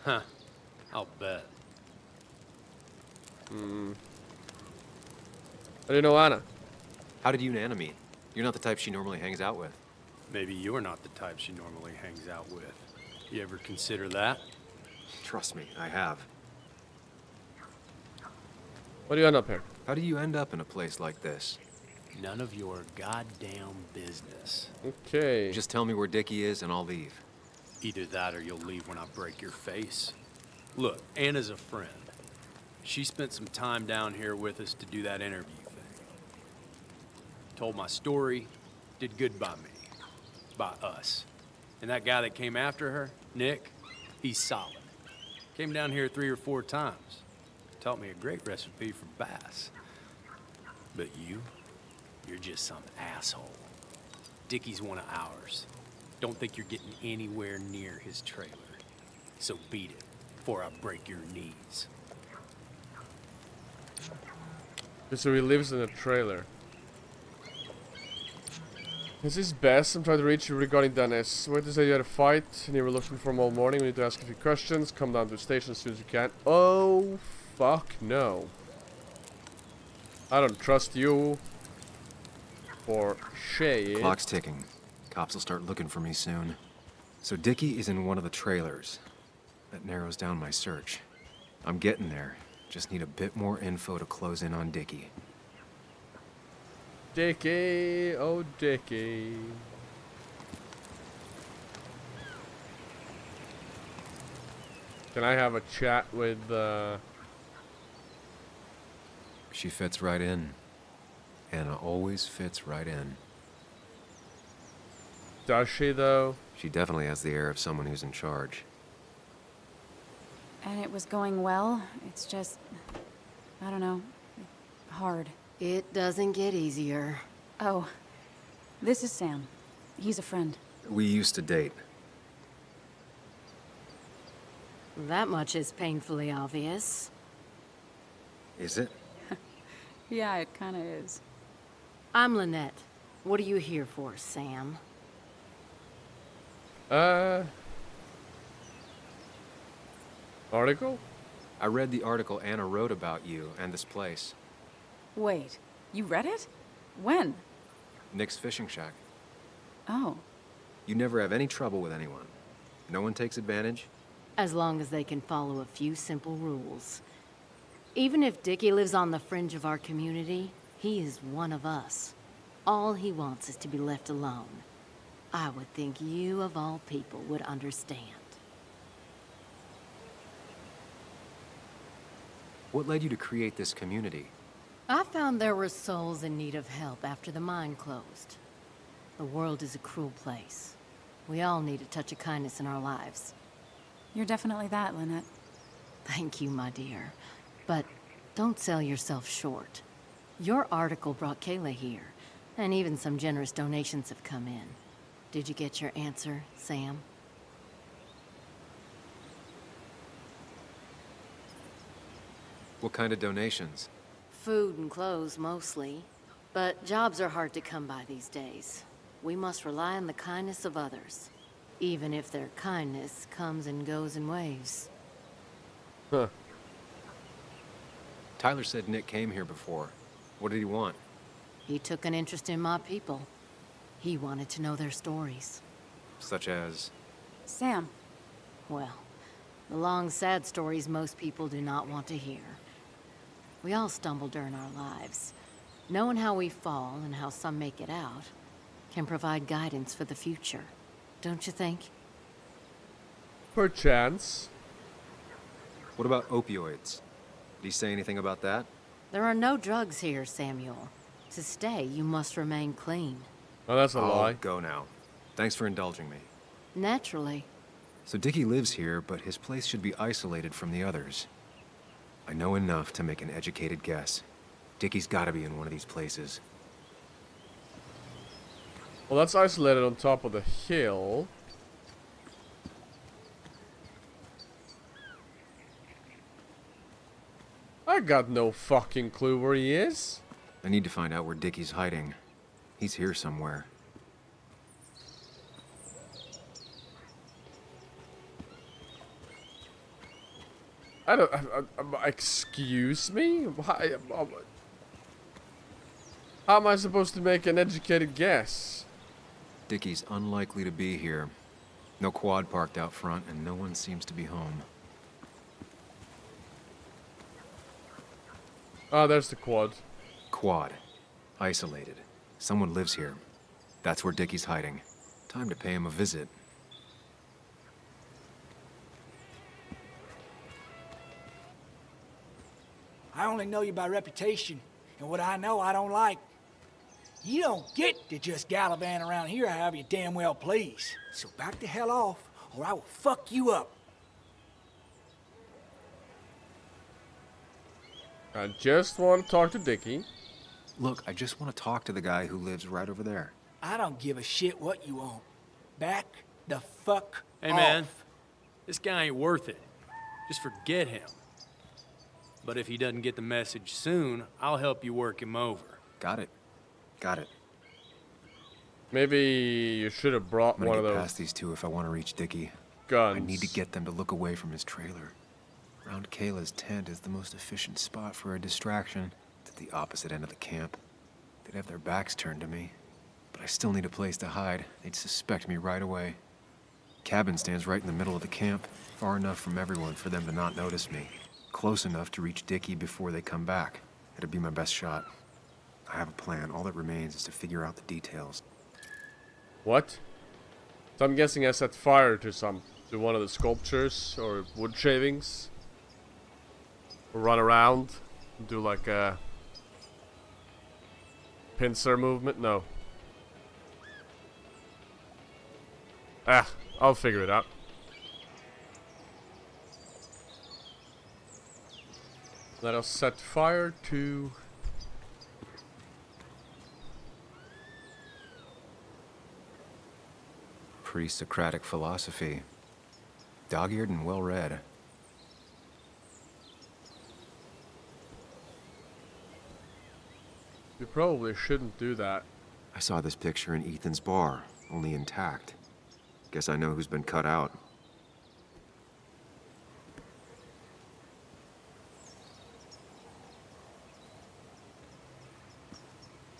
Huh. I'll bet. How do you know Anna? How did you and Anna meet? You're not the type she normally hangs out with. Maybe you're not the type she normally hangs out with. You ever consider that? Trust me, I have. What do you end up here? How do you end up in a place like this? None of your goddamn business. Okay. Just tell me where Dickie is and I'll leave. Either that or you'll leave when I break your face. Look, Anna's a friend. She spent some time down here with us to do that interview thing. Told my story, did good by me. By us. And that guy that came after her, Nick, he's solid. Came down here 3 or 4 times. Taught me a great recipe for bass. But you're just some asshole. Dickie's one of ours. Don't think you're getting anywhere near his trailer. So beat it before I break your knees. So he lives in a trailer. This is Bess. I'm trying to reach you regarding Dennis. Wait to say you had a fight and you were looking for him all morning. We need to ask a few questions. Come down to the station as soon as you can. Oh, fuck no. I don't trust you. For shade. Clock's ticking. Cops will start looking for me soon. So Dickie is in one of the trailers. That narrows down my search. I'm getting there. Just need a bit more info to close in on Dickie. Dickie, oh Dickie. Can I have a chat with, She fits right in. Anna always fits right in. Does she, though? She definitely has the air of someone who's in charge. And it was going well. It's just, I don't know, hard. It doesn't get easier. Oh, this is Sam. He's a friend. We used to date. That much is painfully obvious. Is it? Yeah, it kind of is. I'm Lynette. What are you here for, Sam? Article? I read the article Anna wrote about you and this place. Wait, you read it? When? Nick's fishing shack. Oh. You never have any trouble with anyone. No one takes advantage. As long as they can follow a few simple rules. Even if Dickie lives on the fringe of our community, he is one of us. All he wants is to be left alone. I would think you, of all people, would understand. What led you to create this community? I found there were souls in need of help after the mine closed. The world is a cruel place. We all need a touch of kindness in our lives. You're definitely that, Lynette. Thank you, my dear. But don't sell yourself short. Your article brought Kayla here, and even some generous donations have come in. Did you get your answer, Sam? What kind of donations? Food and clothes, mostly. But jobs are hard to come by these days. We must rely on the kindness of others, even if their kindness comes and goes in waves. Huh. Tyler said Nick came here before. What did he want? He took an interest in my people. He wanted to know their stories. Such as? Sam. Well, the long, sad stories most people do not want to hear. We all stumble during our lives. Knowing how we fall and how some make it out can provide guidance for the future, don't you think? Perchance. What about opioids? Did he say anything about that? There are no drugs here, Samuel. To stay, you must remain clean. Oh, that's a lie. Go now. Thanks for indulging me. Naturally. So Dickie lives here, but his place should be isolated from the others. I know enough to make an educated guess. Dickie's gotta be in one of these places. Well, that's isolated on top of the hill. I got no fucking clue where he is. I need to find out where Dickie's hiding. He's here somewhere. I don't. Excuse me? How am I supposed to make an educated guess? Dickie's unlikely to be here. No quad parked out front, and no one seems to be home. Oh, there's the quad. Quad. Isolated. Someone lives here. That's where Dickie's hiding. Time to pay him a visit. I only know you by reputation, and what I know I don't like. You don't get to just gallivant around here however you damn well please. So back the hell off, or I will fuck you up. I just want to talk to Dickie. Look, I just want to talk to the guy who lives right over there. I don't give a shit what you want. Back the fuck Hey, off. man. This guy ain't worth it. Just forget him. But if he doesn't get the message soon, I'll help you work him over. Got it. Got it. Maybe you should have brought I'm gonna one of get those past these two if I want to reach Dickie. guns. I need to get them to look away from his trailer. Round Kayla's tent is the most efficient spot for a distraction. It's at the opposite end of the camp. They'd have their backs turned to me. But I still need a place to hide. They'd suspect me right away. Cabin stands right in the middle of the camp, far enough from everyone for them to not notice me. Close enough to reach Dickie before they come back. It'd be my best shot. I have a plan. All that remains is to figure out the details. What? So I'm guessing I set fire to one of the sculptures or wood shavings. Or run around, do like a pincer movement. No. I'll figure it out. Let us set fire to Pre-Socratic philosophy. Dog-eared and well-read. We probably shouldn't do that. I saw this picture in Ethan's bar, only intact. Guess I know who's been cut out.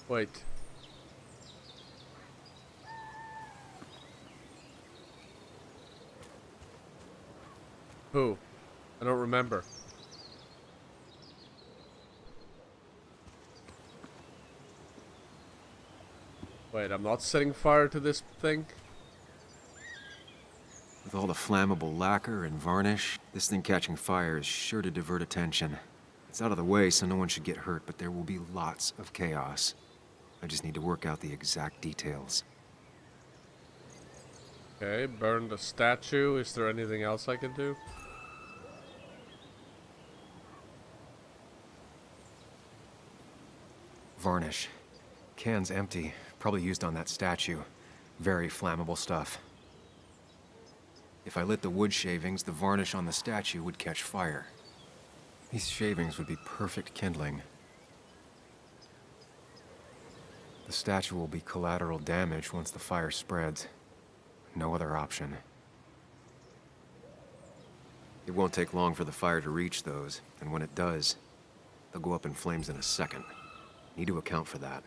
Wait. Who? I don't remember. Wait, I'm not setting fire to this thing? With all the flammable lacquer and varnish, this thing catching fire is sure to divert attention. It's out of the way, so no one should get hurt, but there will be lots of chaos. I just need to work out the exact details. Okay, burn the statue. Is there anything else I can do? Varnish. Can's empty. Probably used on that statue. Very flammable stuff. If I lit the wood shavings, the varnish on the statue would catch fire. These shavings would be perfect kindling. The statue will be collateral damage once the fire spreads. No other option. It won't take long for the fire to reach those, and when it does, they'll go up in flames in a second. Need to account for that.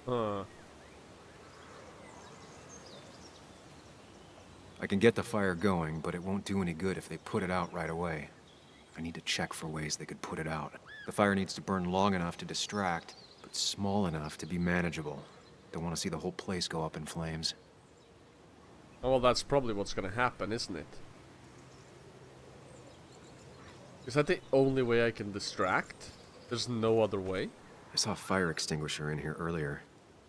Huh. I can get the fire going, but it won't do any good if they put it out right away. I need to check for ways they could put it out. The fire needs to burn long enough to distract, but small enough to be manageable. Don't want to see the whole place go up in flames. Oh, well, that's probably what's gonna happen, isn't it? Is that the only way I can distract? There's no other way? I saw a fire extinguisher in here earlier.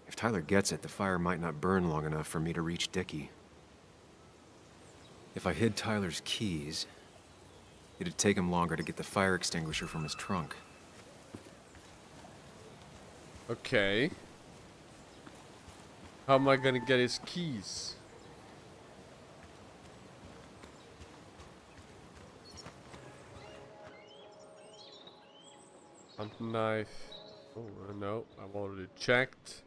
If Tyler gets it, the fire might not burn long enough for me to reach Dickie. If I hid Tyler's keys, it'd take him longer to get the fire extinguisher from his trunk. Okay. How am I gonna get his keys? Hunting knife. Oh, no, I've already checked.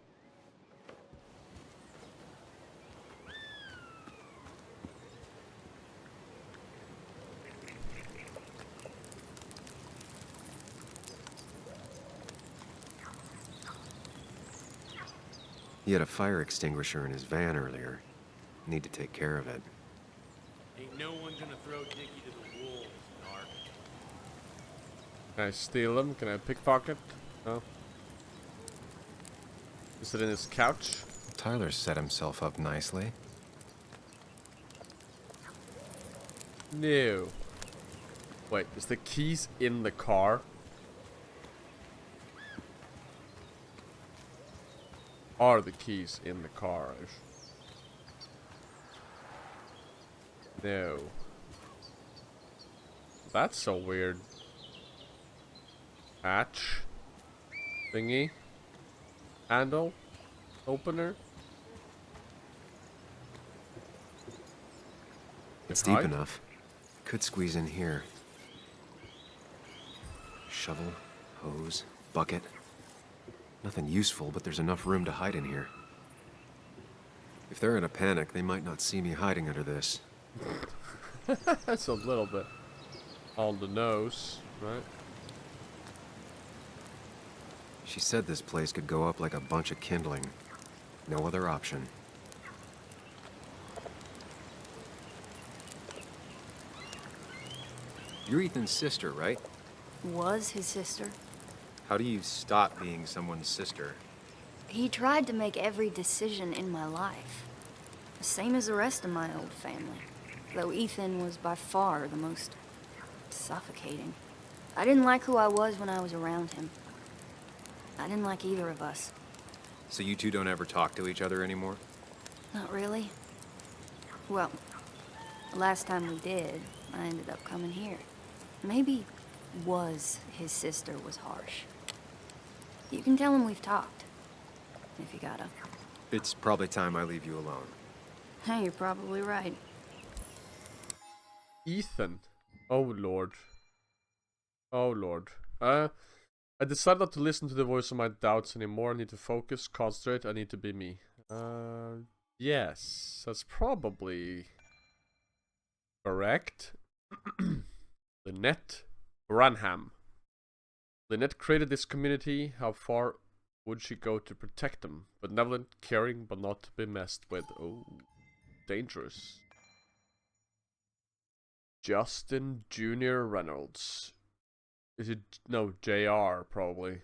He had a fire extinguisher in his van earlier. Need to take care of it. Ain't no one gonna throw Dickie to the wolves, Nark. Can I steal them? Can I pickpocket? No. Is it in his couch? Tyler set himself up nicely. No. Wait, is the keys in the car? Are the keys in the car? No. That's so weird. Hatch. Thingy. Handle. Opener. It's Hide? deep enough. Could squeeze in here. Shovel, hose, bucket. Nothing useful, but there's enough room to hide in here. If they're in a panic, they might not see me hiding under this. That's a little bit on the nose, right? She said this place could go up like a bunch of kindling. No other option. You're Ethan's sister, right? Was his sister. How do you stop being someone's sister? He tried to make every decision in my life. The same as the rest of my old family. Though Ethan was by far the most suffocating. I didn't like who I was when I was around him. I didn't like either of us. So you two don't ever talk to each other anymore? Not really. Well, the last time we did, I ended up coming here. Maybe was his sister was harsh. You can tell him we've talked. If you gotta. It's probably time I leave you alone. Hey, you're probably right. Ethan. Oh lord. Oh lord. I decided not to listen to the voice of my doubts anymore. I need to focus, concentrate, I need to be me. Yes. That's probably correct. Lynette Branham. Lynette created this community. How far would she go to protect them? Benevolent, caring, but not to be messed with. Oh, dangerous. Justin Jr. Reynolds. Is it? No, JR, probably.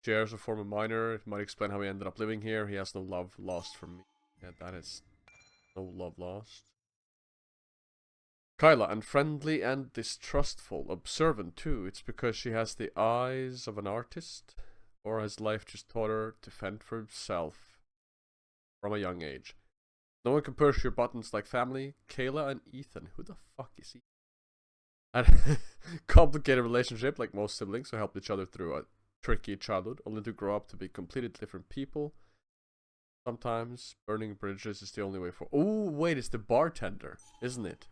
JR is a former miner. It might explain how he ended up living here. He has no love lost from me. Yeah, that is no love lost. Kyla, unfriendly and distrustful. Observant, too. It's because she has the eyes of an artist? Or has life just taught her to fend for herself from a young age? No one can push your buttons like family. Kayla and Ethan. Who the fuck is he? Had a complicated relationship like most siblings who helped each other through a tricky childhood, only to grow up to be completely different people. Sometimes burning bridges is the only way for... Oh, wait, it's the bartender, isn't it?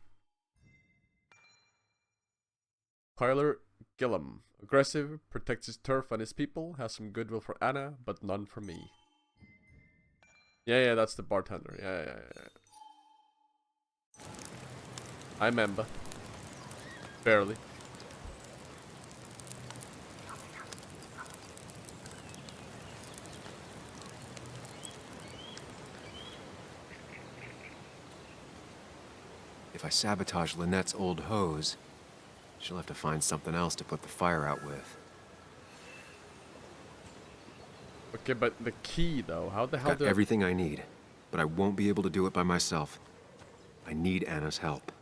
Tyler Gillum. Aggressive, protects his turf and his people, has some goodwill for Anna, but none for me. Yeah, that's the bartender. Yeah. I remember. Barely. If I sabotage Lynette's old hose, she'll have to find something else to put the fire out with. Okay, but the key though, how the hell Got do everything I need, but I won't be able to do it by myself. I need Anna's help.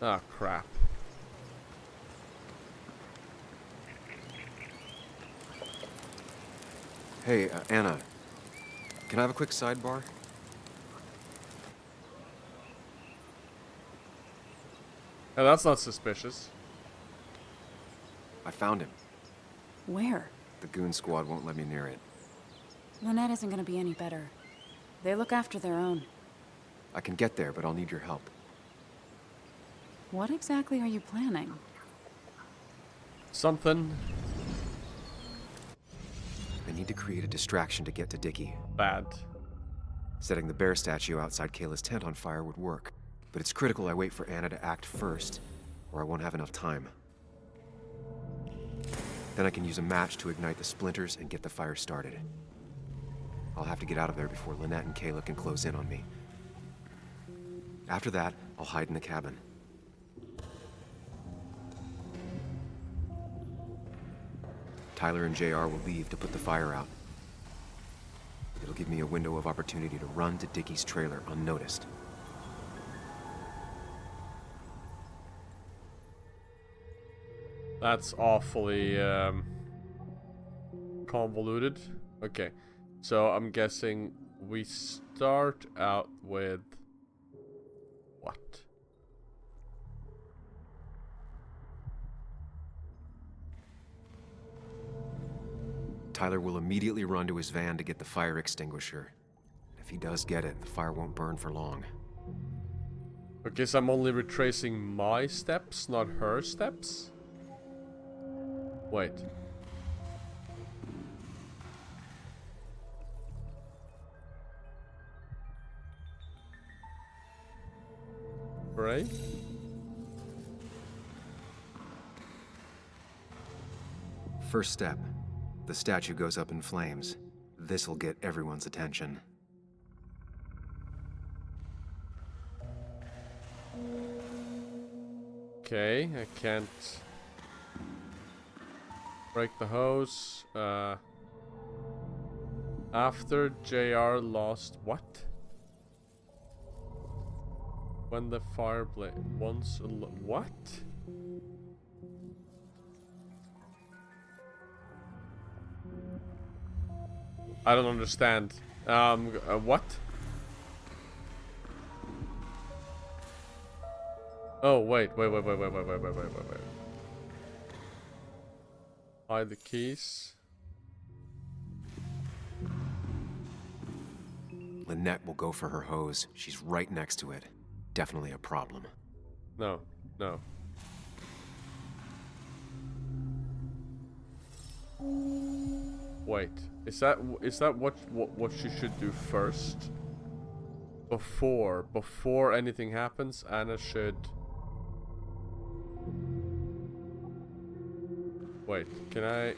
Ah, crap. Hey, Anna. Can I have a quick sidebar? Yeah, that's not suspicious. I found him. Where? The goon squad won't let me near it. Lynette isn't gonna be any better. They look after their own. I can get there, but I'll need your help. What exactly are you planning? Something I need to create a distraction to get to Dickie. bad. Setting the bear statue outside Kayla's tent on fire would work, but it's critical I wait for Anna to act first, or I won't have enough time. Then I can use a match to ignite the splinters and get the fire started. I'll have to get out of there before Lynette and Kayla can close in on me. After that, I'll hide in the cabin. Tyler and JR will leave to put the fire out. It'll give me a window of opportunity to run to Dickie's trailer unnoticed. That's awfully convoluted. Okay, so I'm guessing we start out with what? Tyler will immediately run to his van to get the fire extinguisher. If he does get it, the fire won't burn for long. Okay, so I'm only retracing my steps, not her steps? Wait. Right? First step. The statue goes up in flames. This'll get everyone's attention. Okay, I can't break the hose. After JR lost what? When the fire blaze once what? I don't understand. What? Oh, wait. Hide the keys. Lynette will go for her hose. She's right next to it. Definitely a problem. No. Wait, is that what she should do first? Before anything happens, Anna should. Wait, can I?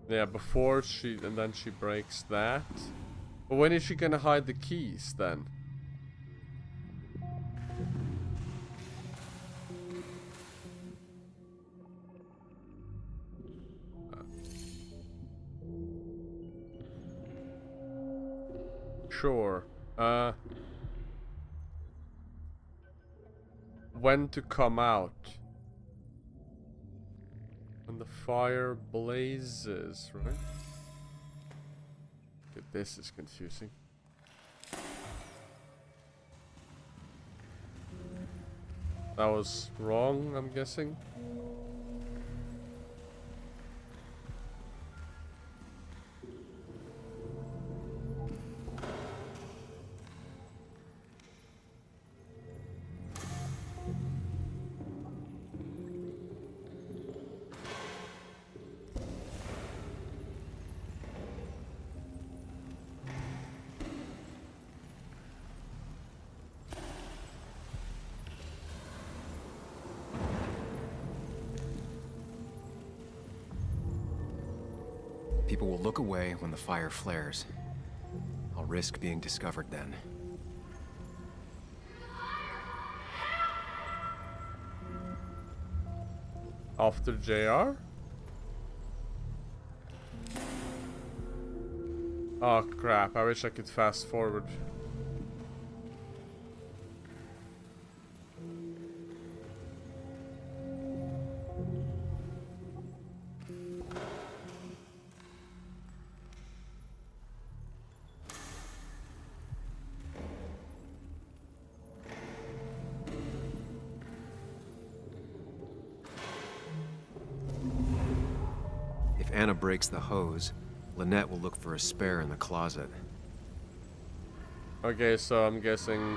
Yeah, before she, and then she breaks that. But when is she gonna hide the keys then? Sure. When to come out? When the fire blazes, right? Okay, this is confusing. That was wrong, I'm guessing. People will look away when the fire flares. I'll risk being discovered then. After JR? Oh crap, I wish I could fast forward. If Anna breaks the hose, Lynette will look for a spare in the closet. Okay, so I'm guessing...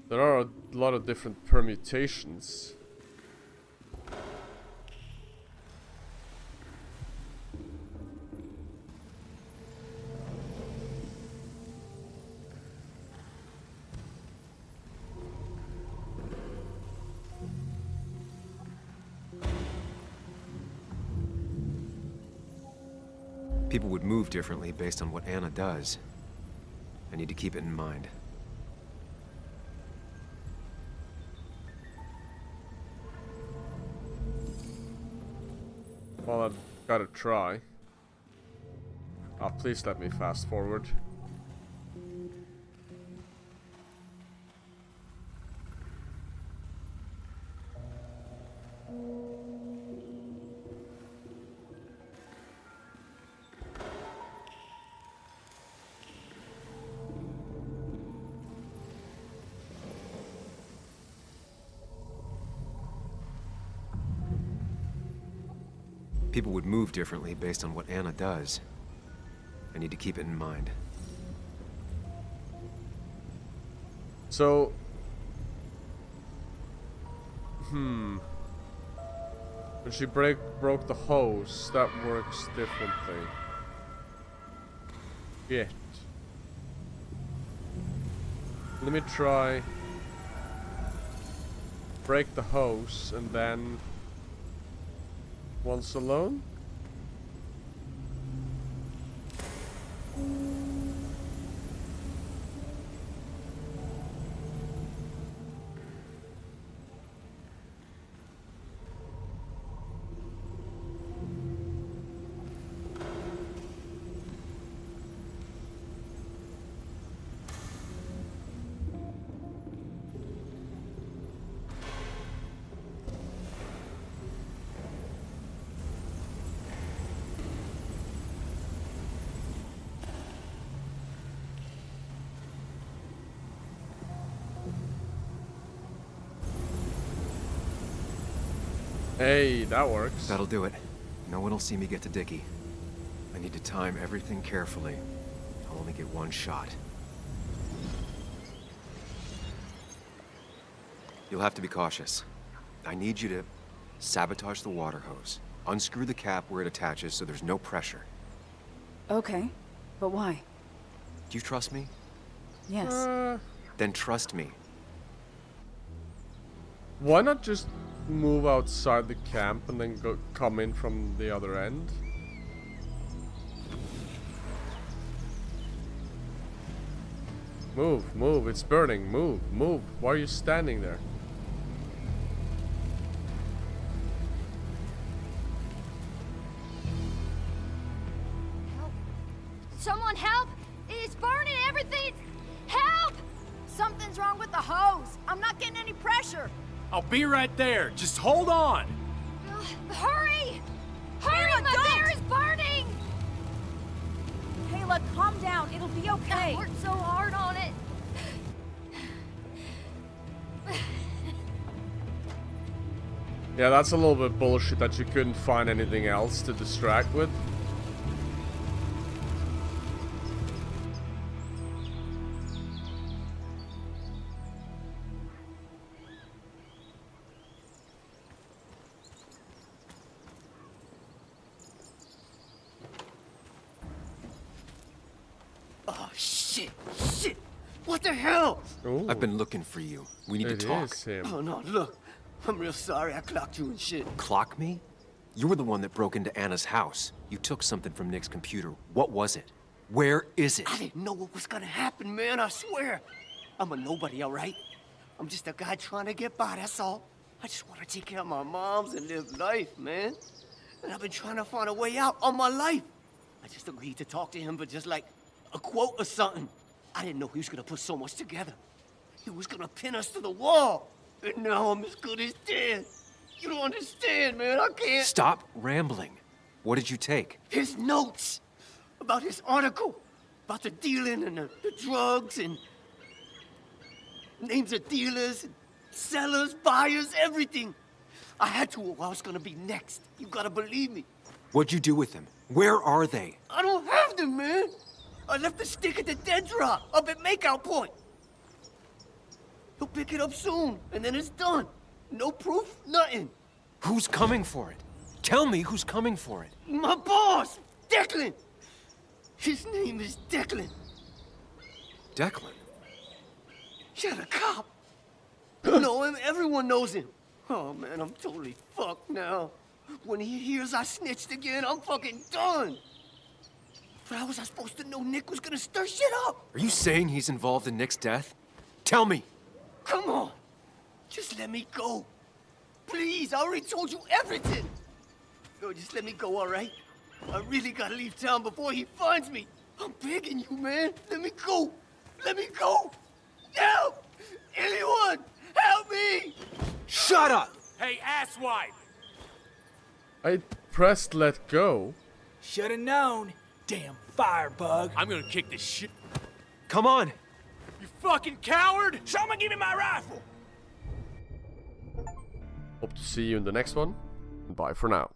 There are a lot of different permutations. People would move differently based on what Anna does. I need to keep it in mind. Well, I've gotta try. Oh, please let me fast forward. People would move differently based on what Anna does. I need to keep it in mind. So... When she broke the hose, that works differently. Yet. Let me try... break the hose and then... once alone? Hey, that works. That'll do it. No one will see me get to Dickie. I need to time everything carefully. I'll only get one shot. You'll have to be cautious. I need you to sabotage the water hose. Unscrew the cap where it attaches so there's no pressure. Okay, but why? Do you trust me? Yes. Then trust me. Why not just move outside the camp and then come in from the other end? Move, it's burning, move. Why are you standing there? Help! Someone help! It's burning everything! Help! Something's wrong with the hose. I'm not getting any pressure. I'll be right there. Just hold on. Hurry! Hurry! My bear is burning! Kayla, calm down. It'll be okay. I worked so hard on it. Yeah, that's a little bit bullshit that you couldn't find anything else to distract with. Shit! Shit! What the hell? Ooh, I've been looking for you. We need to it talk. is him. Oh no, look. I'm real sorry I clocked you and shit. Clock me? You were the one that broke into Anna's house. You took something from Nick's computer. What was it? Where is it? I didn't know what was gonna happen, man, I swear. I'm a nobody, all right? I'm just a guy trying to get by, that's all. I just want to take care of my moms and live life, man. And I've been trying to find a way out all my life. I just agreed to talk to him for just like a quote or something. I didn't know he was gonna put so much together. He was gonna pin us to the wall. And now I'm as good as dead. You don't understand, man. I can't. Stop rambling. What did you take? His notes about his article, about the dealing and the drugs and names of dealers, and sellers, buyers, everything. I had to or I was gonna be next. You gotta believe me. What'd you do with them? Where are they? I don't have them, man. I left the stick at the dead drop up at Makeout Point. He'll pick it up soon, and then it's done. No proof, nothing. Who's coming for it? Tell me who's coming for it. My boss, Declan. His name is Declan. Declan? You're the cop. You know him, everyone knows him. Oh man, I'm totally fucked now. When he hears I snitched again, I'm fucking done. But how was I supposed to know Nick was gonna stir shit up? Are you saying he's involved in Nick's death? Tell me. Come on. Just let me go. Please, I already told you everything. No, just let me go, all right? I really gotta leave town before he finds me. I'm begging you, man. Let me go. Let me go. Help! Anyone! Help me! Shut up! Hey, asswipe! I pressed let go. Should've known. Damn firebug. I'm gonna kick this shit. Come on! You fucking coward! Someone give me my rifle! Hope to see you in the next one. Bye for now.